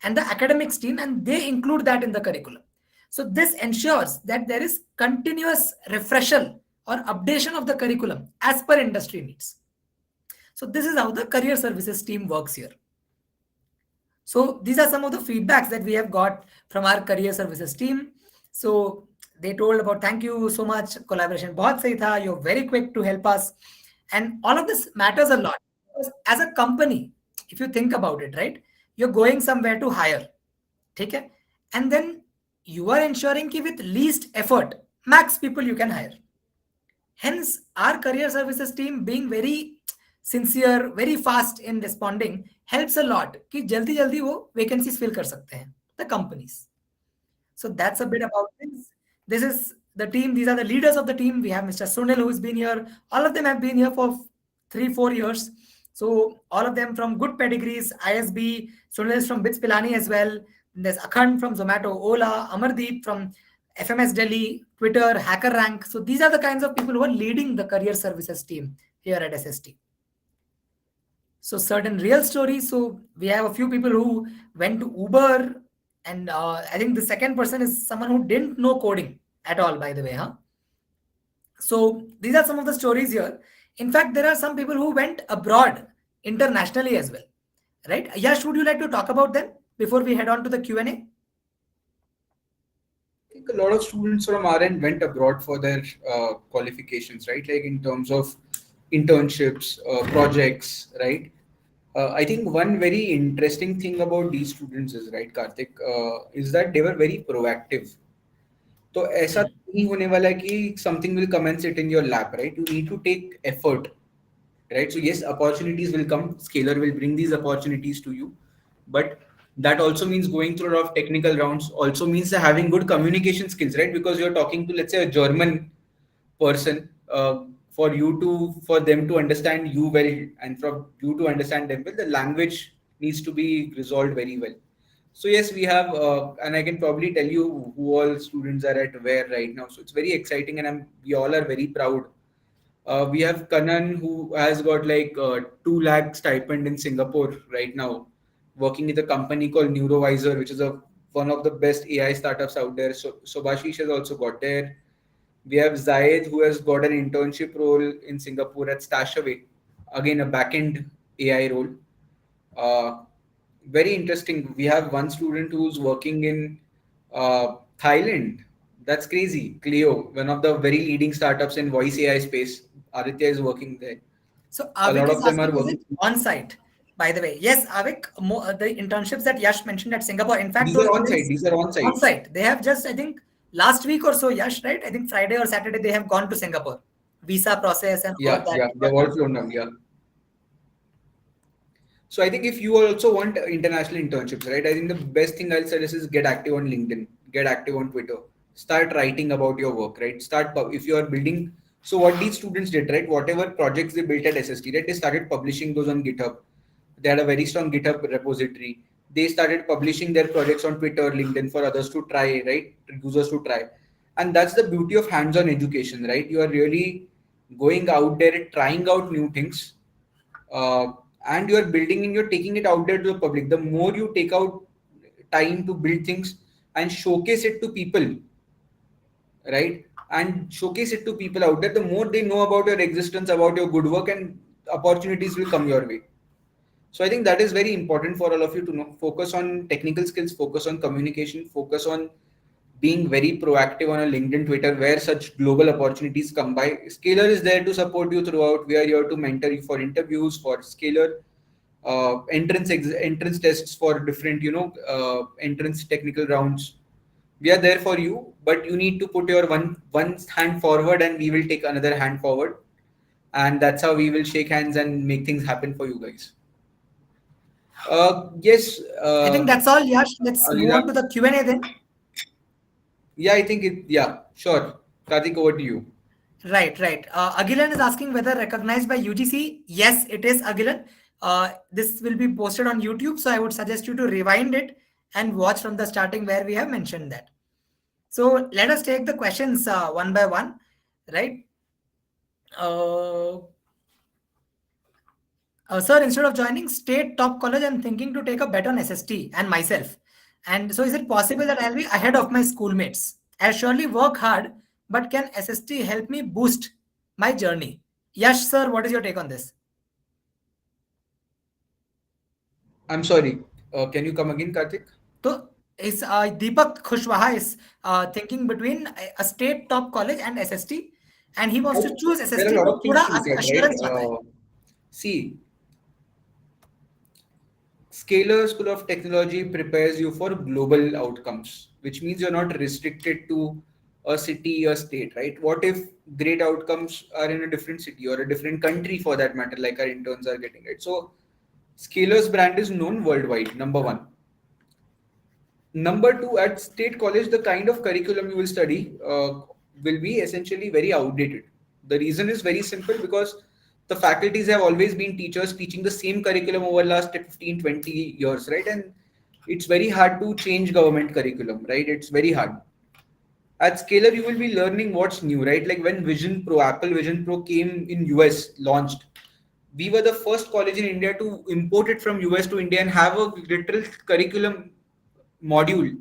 and the academics team, and they include that in the curriculum. So this ensures that there is continuous refresher or updation of the curriculum as per industry needs. So this is how the career services team works here. So these are some of the feedbacks that we have got from our career services team. So they told about thank you so much, collaboration bahut sahi tha, you're very quick to help us. And all of this matters a lot because as a company, if you think about it, right, you're going somewhere to hire, okay? And then you are ensuring ki with least effort, max people you can hire. Hence, our career services team being very sincere, very fast in responding helps a lot कि जल्दी जल्दी वो vacancies fill कर सकते हैं the companies. So that's a bit about this. This is the team. These are the leaders of the team. We have Mr. Sunil who's been here. All of them have been here for 3-4 years. So all of them from good pedigrees. ISB. Sunil is from BITS Pilani as well. There's Akhand from Zomato, Ola, Amardeep from FMS Delhi, Twitter, Hacker Rank. So these are the kinds of people who are leading the career services team here at SST. So certain real stories. So we have a few people who went to Uber, and I think the second person is someone who didn't know coding at all, by the way. Huh? So these are some of the stories here. In fact, there are some people who went abroad internationally as well. Right? Yash, would you like to talk about them before we head on to the Q&A? I think a lot of students from our end went abroad for their qualifications, right? Like in terms of internships, projects, right? I think one very interesting thing about these students is, right, Karthik, is that they were very proactive. तो ऐसा नहीं होने वाला है कि something will come and sit in your lap, right? You need to take effort, right? So yes, opportunities will come. Scalar will bring these opportunities to you, but that also means going through a lot of technical rounds. Also means having good communication skills, right? Because you're talking to, let's say, a German person, for them to understand you well, and for you to understand them well, the language needs to be resolved very well. So yes, we have, and I can probably tell you who all students are at where right now. So it's very exciting, and we all are very proud. We have Kanan, who has got like 2 lakh stipend in Singapore right now, working with a company called Neurovisor, which is one of the best AI startups out there. So Subhashish has also got there. We have Zayed, who has got an internship role in Singapore at Stashaway, again a backend AI role. Very interesting. We have one student who's working in Thailand. That's crazy. Clio, one of the very leading startups in voice AI space. Aditya is working there. So A lot Avik is of them are asking, is working. it on site? By the way, yes, Avik, the internships that Yash mentioned at Singapore, in fact, These those are on site. students These are on on site. site. They have just, I think, last week or so, Yash, right? I think Friday or Saturday, they have gone to Singapore. Visa process and all of Yeah, that. yeah. They've all flown down. Yeah. So I think if you also want international internships, right? I think the best thing I'll suggest is get active on LinkedIn, get active on Twitter, start writing about your work, right? If you are building. So what these students did, right? Whatever projects they built at SST, right? They started publishing those on GitHub. They had a very strong GitHub repository. They started publishing their projects on Twitter, LinkedIn for others to try, right? Users to try. And that's the beauty of hands-on education, right? You are really going out there, trying out new things, uh, and you're building and you're taking it out there to the public. The more you take out time to build things and showcase it to people, right, and showcase it to people out there, the more they know about your existence, about your good work, and opportunities will come your way. So I think that is very important for all of you to know. Focus on technical skills, focus on communication, focus on being very proactive on a LinkedIn, Twitter, where such global opportunities come by. Scalar is there to support you throughout. We are here to mentor you for interviews, for Scalar, entrance tests for different, entrance technical rounds. We are there for you, but you need to put your one hand forward, and we will take another hand forward, and that's how we will shake hands and make things happen for you guys. Yes, I think that's all, Yash. Let's move Alina. on to the Q&A then. Yeah, I think it. Yeah, sure. Karthik, over to you. Right, right. Agilan is asking whether recognized by UGC. Yes, it is Agilan. This will be posted on YouTube, so I would suggest you to rewind it and watch from the starting where we have mentioned that. So let us take the questions one by one, right? Uh, Sir, instead of joining state top college, I'm thinking to take a bet on SST and myself. And so, is it possible that I'll be ahead of my schoolmates? I'll surely work hard, but can SST help me boost my journey? Yash, sir, what is your take on this? I'm sorry. Can you come again, Karthik? So, is Deepak Khushwaha is thinking between a state top college and SST, and he wants to choose There are SST a lot तो of things थोड़ा to look at, right? assurance चाहता है. See, Scalar School of Technology prepares you for global outcomes, which means you're not restricted to a city or state, right? What if great outcomes are in a different city or a different country for that matter, like our interns are getting, right? So, Scalar's brand is known worldwide, number one. Number two, at state college, the kind of curriculum you will study will be essentially very outdated. The reason is very simple because the faculties have always been teachers teaching the same curriculum over last 15, 20 years, right? And it's very hard to change government curriculum, right? It's very hard. At Scalar, you will be learning what's new, right? Like when Vision Pro, Apple Vision Pro came in US, launched, we were the first college in India to import it from US to India and have a literal curriculum module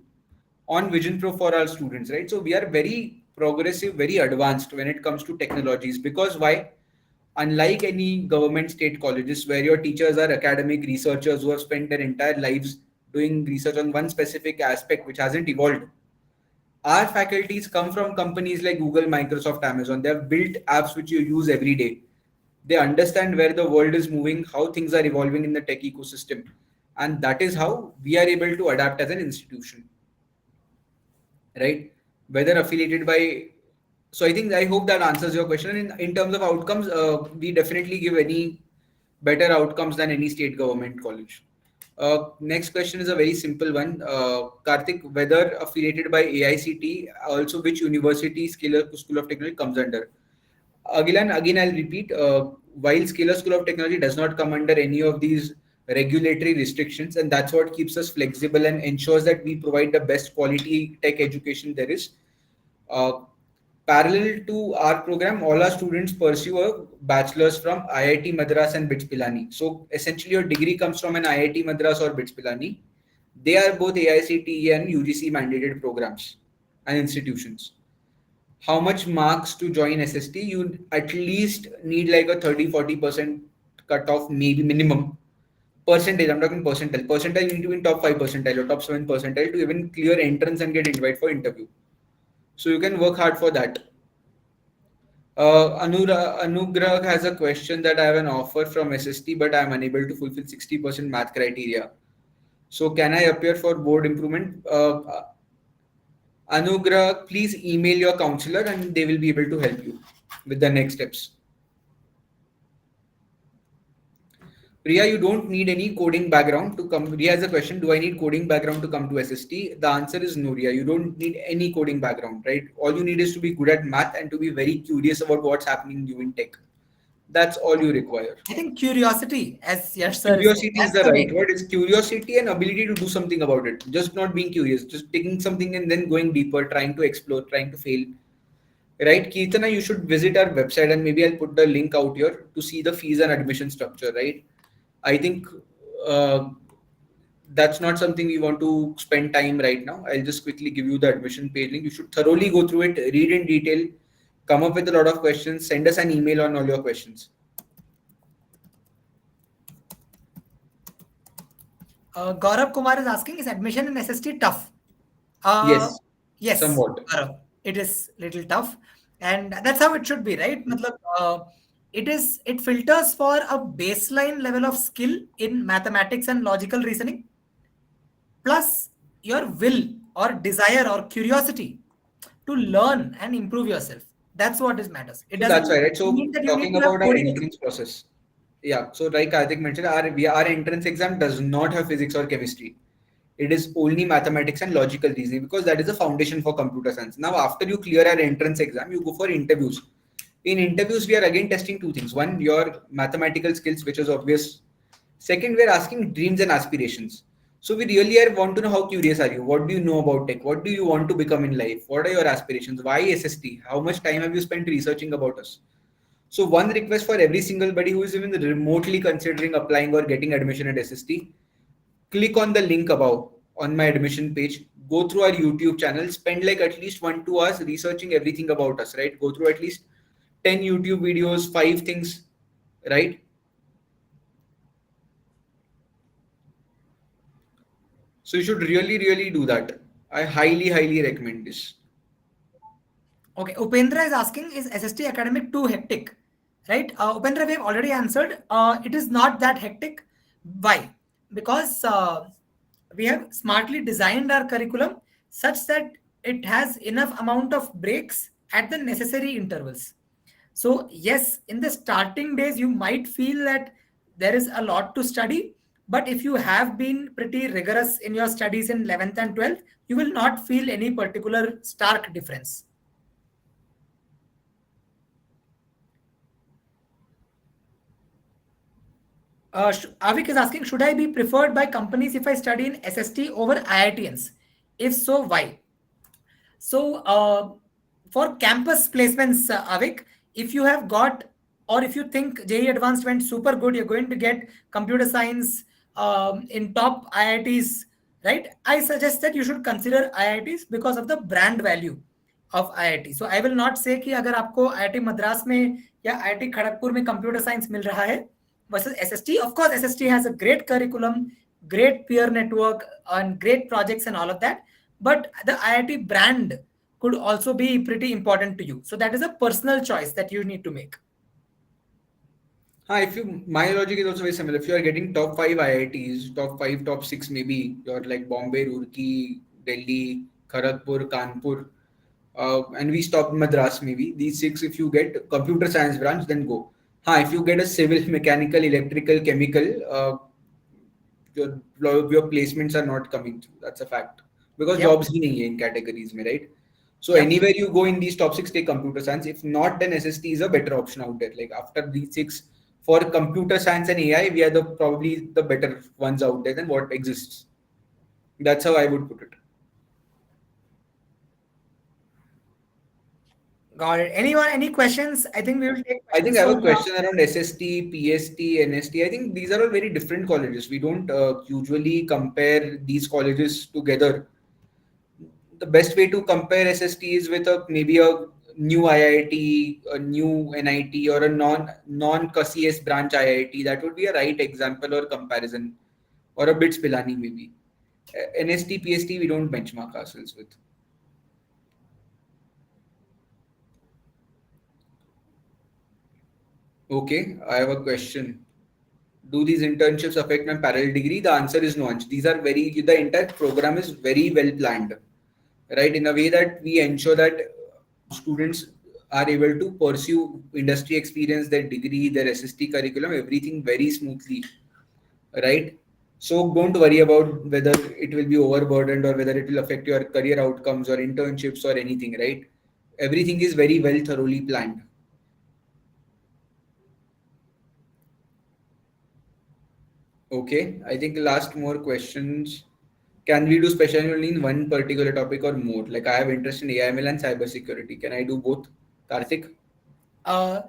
on Vision Pro for our students, right? So we are very progressive, very advanced when it comes to technologies. Because why? Unlike any government state colleges where your teachers are academic researchers who have spent their entire lives doing research on one specific aspect which hasn't evolved, our faculties come from companies like Google, Microsoft, Amazon. They have built apps which you use every day. They understand where the world is moving, how things are evolving in the tech ecosystem. And that is how we are able to adapt as an institution, right? Whether affiliated by, so I think, I hope that answers your question. In terms of outcomes, we definitely give any better outcomes than any state government college. Next question is a very simple one. Karthik, whether affiliated by AICT, also which university School of Technology comes under? Again, I'll repeat. While Scalar School of Technology does not come under any of these regulatory restrictions, and that's what keeps us flexible and ensures that we provide the best quality tech education there is. Uh, Parallel to our program, all our students pursue a bachelor's from IIT Madras and BITS Pilani. So essentially, your degree comes from an IIT Madras or BITS Pilani. They are both AICTE and UGC mandated programs and institutions. How much marks to join SST? You at least need like a 30-40% cutoff, maybe minimum percentage. I'm talking percentile. Percentile, you need to be in top 5 percentile or top 7 percentile to even clear entrance and get invited for interview. So you can work hard for that. Anugrah has a question that I have an offer from SST, but I am unable to fulfill 60% math criteria. So can I appear for board improvement? Anugrah, please email your counselor and they will be able to help you with the next steps. Priya, you don't need any coding background to come. Priya has a question. Do I need coding background to come to SST? The answer is no, Priya. You don't need any coding background, right? All you need is to be good at math and to be very curious about what's happening to you in tech. That's all you require. I think curiosity, as Yash sir is saying, Curiosity is that's the the right main word. thing. It's curiosity and ability to do something about it. Just not being curious, just taking something and then going deeper, trying to explore, trying to fail. Right, Kirtana, you should visit our website and maybe I'll put the link out here to see the fees and admission structure, right? I think uh, that's not something we want to spend time right now. I'll just quickly give you the admission page link. You should thoroughly go through it, read in detail, come up with a lot of questions, send us an email on all your questions. Gaurav Kumar is asking, is admission in SST tough? Uh, Yes, yes, somewhat. Gaurav, it is little tough, and that's how it should be, right? Matlab, it filters for a baseline level of skill in mathematics and logical reasoning, plus your will or desire or curiosity to learn and improve yourself. That's what is matters. It So doesn't that's right, right? So mean that you need talking to have about our coding entrance experience. process. Yeah. So like Karthik mentioned, our entrance exam does not have physics or chemistry. It is only mathematics and logical reasoning because that is the foundation for computer science. Now, after you clear an entrance exam, you go for interviews. In interviews, we are again testing two things. One, your mathematical skills, which is obvious. Second, we are asking dreams and aspirations. So we really want to know how curious are you? What do you know about tech? What do you want to become in life? What are your aspirations? Why SST? How much time have you spent researching about us? So one request for every single buddy who is even remotely considering applying or getting admission at SST, click on the link above on my admission page, go through our YouTube channel, spend like at least 1 2 hours researching everything about us, right? Go through at least 10 YouTube videos, 5 things, right? So you should really, really do that. I highly, highly recommend this. Okay, Upendra is asking, is SST academic too hectic? Right? Upendra, we have already answered. It is not that hectic. Why? Because we have smartly designed our curriculum such that it has enough amount of breaks at the necessary intervals. So, yes, in the starting days, you might feel that there is a lot to study. But if you have been pretty rigorous in your studies in 11th and 12th, you will not feel any particular stark difference. Avik is asking, should I be preferred by companies if I study in SST over IITians? If so, why? So, for campus placements, Avik, if you have got, or if you think JEE Advanced went super good, you're going to get computer science in top IITs, right? I suggest that you should consider IITs because of the brand value of IIT. So, I will not say कि अगर आपको IIT Madras में या IIT Kharagpur में computer science मिल रहा है versus SST. Of course, SST has a great curriculum, great peer network, and great projects and all of that. But the IIT brand could also be pretty important to you. So that is a personal choice that you need to make. If you, my logic is also very similar. If you are getting top 5 IITs, top 5, top 6, maybe you're like Bombay, Roorkee, Delhi, Kharagpur, Kanpur, and we stop Madras maybe. These six, if you get computer science branch, then go. If you get a civil, mechanical, electrical, chemical, your placements are not coming through. That's a fact because Yep. jobs ही नहीं है in categories में, right? So Yep. anywhere you go in these top 6, take computer science. If not, then SST is a better option out there. Like after these six, for computer science and AI, we are the probably the better ones out there than what exists. That's how I would put it. Got it. Anyone, any questions? I think we will take I think questions. I have So a question around SST, PST, NST. I think these are all very different colleges. We don't usually compare these colleges together. The best way to compare SST is with a maybe a new IIT, a new NIT, or a non CUSIS branch IIT. That would be a right example or comparison, or a BITS Pilani maybe. NST, PST, we don't benchmark ourselves with. Okay, I have a question. Do these internships affect my parallel degree? The answer is no. Ansh. These are the entire program is very well planned, right? In a way that we ensure that students are able to pursue industry experience, their degree, their SST curriculum, everything very smoothly, right? So don't worry about whether it will be overburdened or whether it will affect your career outcomes or internships or anything, right? Everything is very well thoroughly planned. Okay, I think last more questions. Can we do special only in one particular topic or more? Like I have interest in AIML and cybersecurity. Can I do both? Karthik? uh,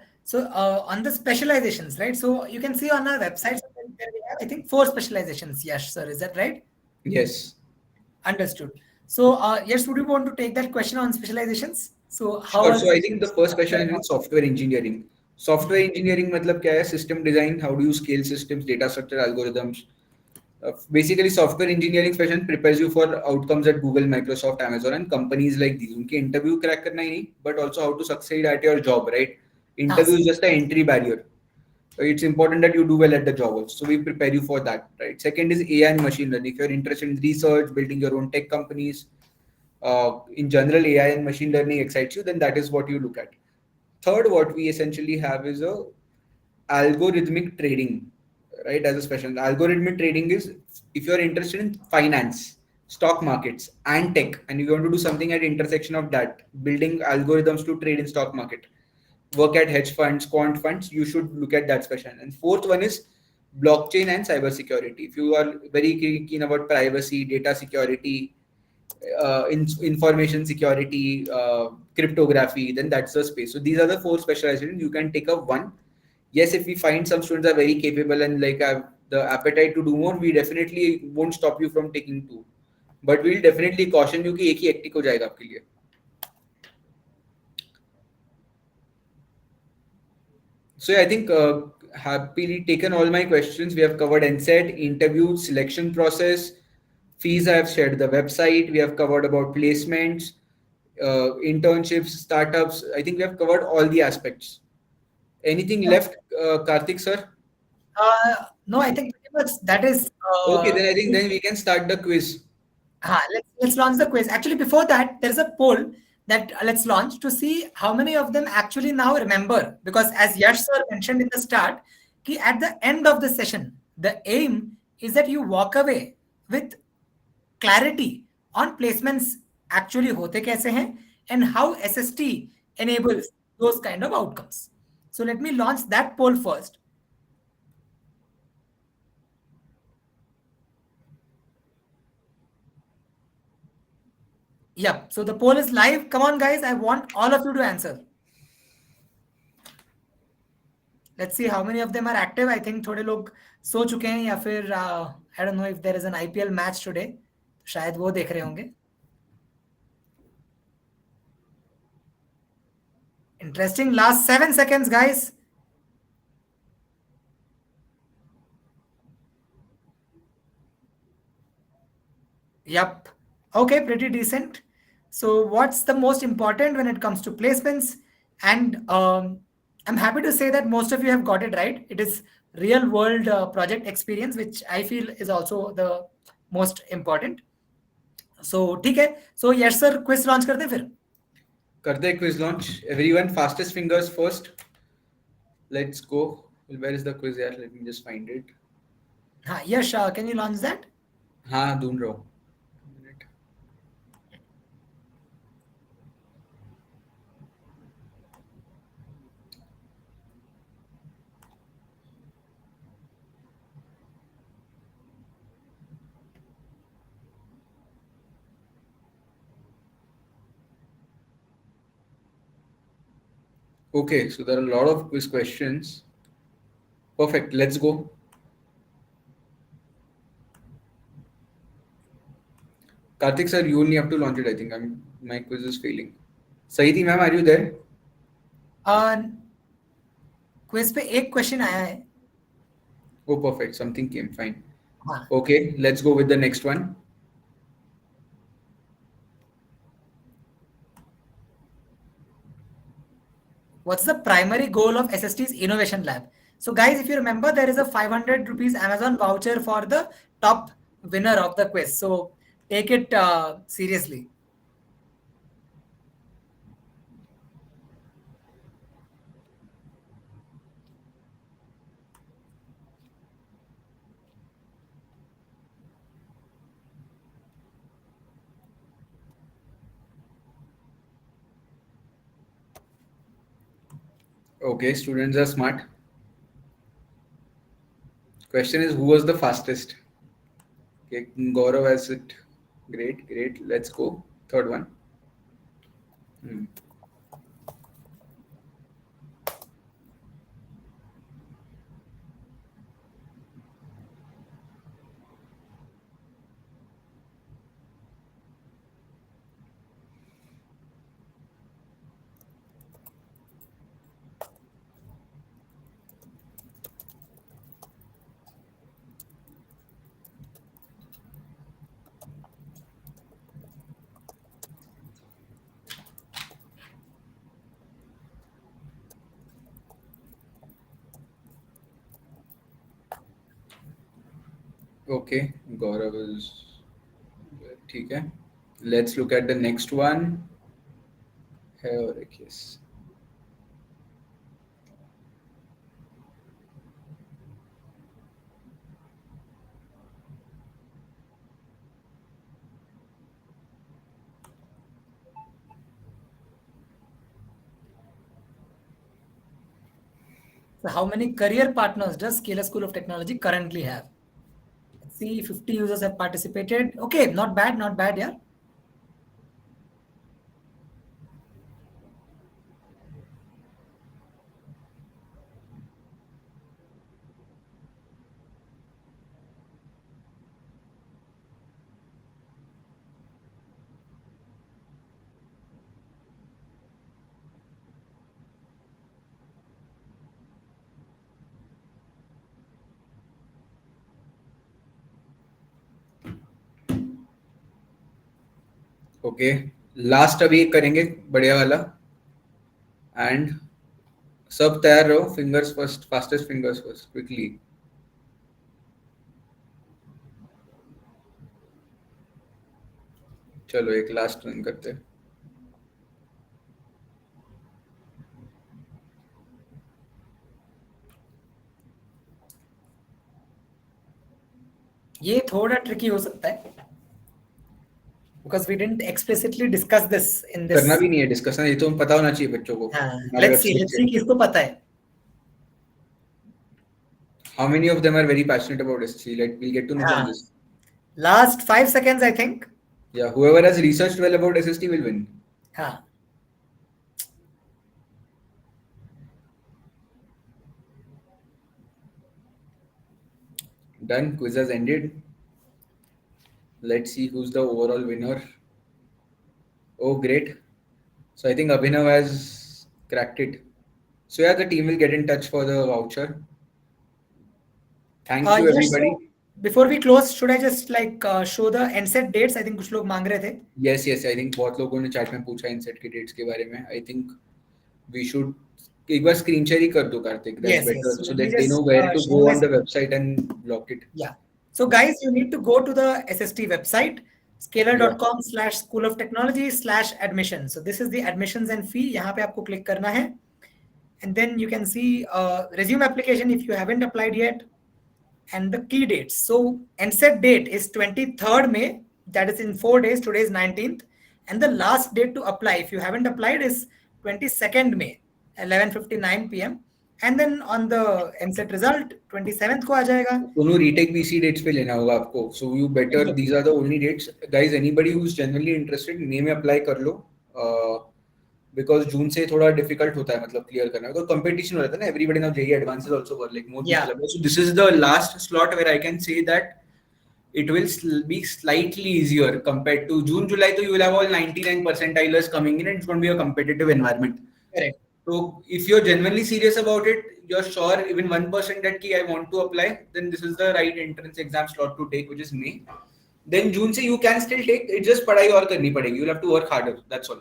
on the specializations, right? So you can see on our website that we have, I think, 4 specializations. Yes, sir. Is that right? Yes. Understood. So yes, would you want to take that question on specializations? So how Sure. are So I think the first structured question and all? is software engineering. Software engineering मतलब क्या है? System design. How do you scale systems, data structure, algorithms? Basically, software engineering special prepares you for outcomes at Google, Microsoft, Amazon, and companies like these. उनके interview crack करना ही नहीं, but also how to succeed at your job, right? Ah, Interview is just an entry barrier. So it's important that you do well at the job also. So we prepare you for that, right? Second is AI and machine learning. If you're interested in research, building your own tech companies, in general, AI and machine learning excites you, then that is what you look at. Third, what we essentially have is a algorithmic trading, right? As a special algorithmic trading is if you're interested in finance, stock markets and tech, and you want to do something at intersection of that, building algorithms to trade in stock market, work at hedge funds, quant funds, you should look at that special. And fourth one is blockchain and cyber security. If you are very keen about privacy, data security, information security, cryptography, then that's the space. So these are the four specializations. You can take up one. Yes, if we find some students are very capable and like have the appetite to do more, we definitely won't stop you from taking two. But we'll definitely caution you कि एक ही hectic हो जाएगा आपके लिए. So yeah, I think happily taken all my questions. We have covered NSET, interview, selection process, fees. I have shared the website. We have covered about placements, internships, startups. I think we have covered all the aspects. Anything Yeah. left, Karthik sir? No, I think pretty much that is. Okay, then I think then we can start the quiz. Let's launch the quiz. Actually, before that, there's a poll that let's launch to see how many of them actually now remember. Because as Yash sir mentioned in the start, कि at the end of the session, the aim is that you walk away with clarity on placements actually होते कैसे हैं and how SST enables those kind of outcomes. So let me launch that poll first. Yep. So the poll is live. Come on, guys. I want all of you to answer. Let's see how many of them are active. I think थोड़े लोग सो चुके हैं या फिर I don't know if there is an IPL match today. शायद वो देख रहे होंगे. Interesting. Last 7 seconds, guys. Yep. Okay, pretty decent. So, what's the most important when it comes to placements? And I'm happy to say that most of you have got it right. It is real world project experience, which I feel is also the most important. So, ठीक है. So, yes, sir. Quiz launch करते हैं फिर. करते हैं quiz launch. Everyone, fastest fingers first. Let's go. Where is the quiz? Yeah, let me just find it. हाँ, यश, can you launch that? हाँ, ढूंढ रहा हूँ. Okay, so there are a lot of quiz questions. Perfect. Let's go. Karthik sir, you only have to launch it. I think my quiz is failing. Saiti ma'am, are you there? Quiz पे एक question आया है. Oh, perfect. Something came. Fine. हाँ. Okay, let's go with the next one. What's the primary goal of SST's Innovation Lab? So, guys, if you remember, there is a 500 rupees Amazon voucher for the top winner of the quiz. So, take it seriously. Okay, students are smart. Question is, who was the fastest? Okay, Gaurav has it. Great, great. Let's go. Third one. Hmm. Okay, Gaurav is. ठीक है. Let's look at the next one. Here, yes. So how many career partners does Scalar School of Technology currently have? Let's see, 50 users have participated. Okay, not bad, not bad, yeah. Okay, last अभी करेंगे बढ़िया वाला. And सब तैयार रहो. Fingers first, fastest fingers first, quickly. चलो एक last run करते हैं. ये थोड़ा ट्रिकी हो सकता है because we didn't explicitly discuss this in करना this. भी नहीं है डिस्कशन, ये तो पता होना चाहिए बच्चों को हाँ, हमारे वेबसाइट let's से. see किसको पता है. How many of them are very passionate about SST? We'll get to know from हाँ, this. last 5 seconds I think. Yeah, whoever has researched well about SST will win. हाँ, Done. Quiz has ended. Let's see who's the overall winner. Oh, great. So I think Abhinav has cracked it. So yeah, the team will get in touch for the voucher. Thank you, yes, so everybody. before we close, should I just like show the NSET dates? I think कुछ लोग मांग रहे थे. Yes, yes. I think बहुत लोगों ने chat में पूछा इनसेट के dates के बारे में. I think we should एक बार screen share ही कर दो Kartik. That's Yes, better yes. So so let me that they know just where to share go my on the screen. website and block it. Yeah. So guys, you need to go to the SST website, Yeah. scalar.com/school of technology/admission. So this is the admissions and fee. यहाँ पे आपको click करना है. And then you can see resume application if you haven't applied yet, and the key dates. So NSET date is 23rd May. That is in 4 days. Today is 19th. And the last date to apply, if you haven't applied, is 22nd May, 11:59 p.m. And then on the NSET result, 27th को आ जाएगा. दोनों retake BC dates पे लेना होगा आपको. So you better, these are the only dates guys. Anybody who is generally interested मे में apply कर लो, बिकॉज जून से थोड़ा डिफिकल्ट होता है मतलब क्लियर करना, बिकॉज कंपटीशन हो रहा था ना. Everybody now JEE advance is also for like more Yeah, people. So this is the last slot where I can say that it will be slightly easier compared to June, July. So you will have all 99 percentilers coming in and it's going to be a competitive environment. correct. So if you're genuinely serious about it, you're sure even 1% that key I want to apply, then this is the right entrance exam slot to take, which is May. Then June se you can still take. It's just padhai aur karni padegi. You'll have to work harder. That's all.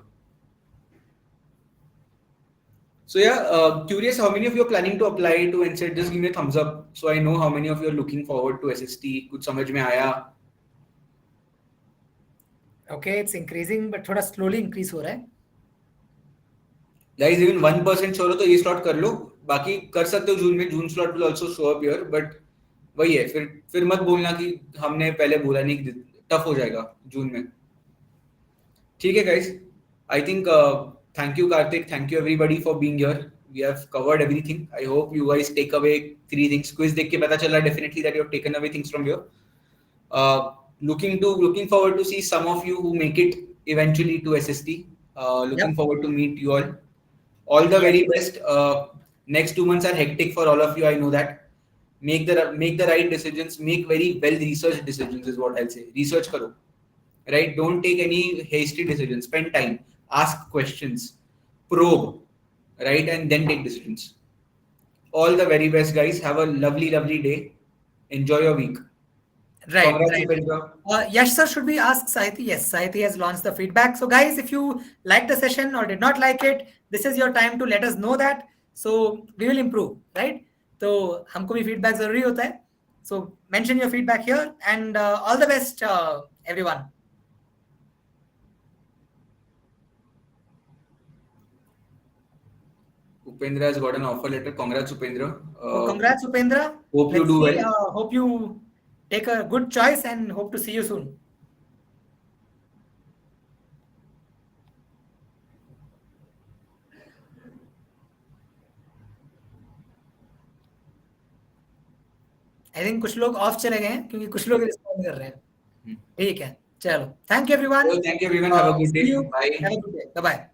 So yeah, curious how many of you are planning to apply to NSET? Just give me a thumbs up so I know how many of you are looking forward to SST. कुछ समझ में आया? Okay, it's increasing, but थोड़ा slowly increase हो रहा है. Guys even 1% sure हो तो ये स्लॉट कर लो. बाकी कर सकते हो जून में. June slot will also show up here. But वही है, फिर मत बोलना कि हमने पहले बोला नहीं. टफ हो जाएगा जून में. ठीक है guys. I think thank you Karthik, thank you everybody for being here. We have covered everything. I hope you guys take away 3 things. Quiz देख के पता चला definitely that you have taken away things from here. Looking forward to see some of you who make it eventually to SST. Looking Yep. forward to meet you all. All the Yes. very best. Next 2 months are hectic for all of you. I know that. Make the right decisions. Make very well researched decisions is what I'll say. Research karo, right? Don't take any hasty decisions. Spend time. Ask questions. Probe, right? And then take decisions. All the very best, guys. Have a lovely, lovely day. Enjoy your week. Right, Congrats, right. Upendra. Yash sir, should we ask Sahiti? Yes, Sahiti has launched the feedback. So guys, if you liked the session or did not like it, this is your time to let us know that. So we will improve, right? तो हमको भी feedback जरूरी होता है. So mention your feedback here and all the best, everyone. Upendra has got an offer letter. Congrats, Upendra. So congrats, Upendra. Hope you Let's do see. well. Hope you take a good choice and hope to see you soon. I think कुछ लोग of चले गए हैं क्योंकि कुछ लोग respond कर रहे हैं। Hmm. ठीक है, चलो, thank you everyone, So thank you everyone. Have a good सी day. You, Bye. Have a good day, bye bye.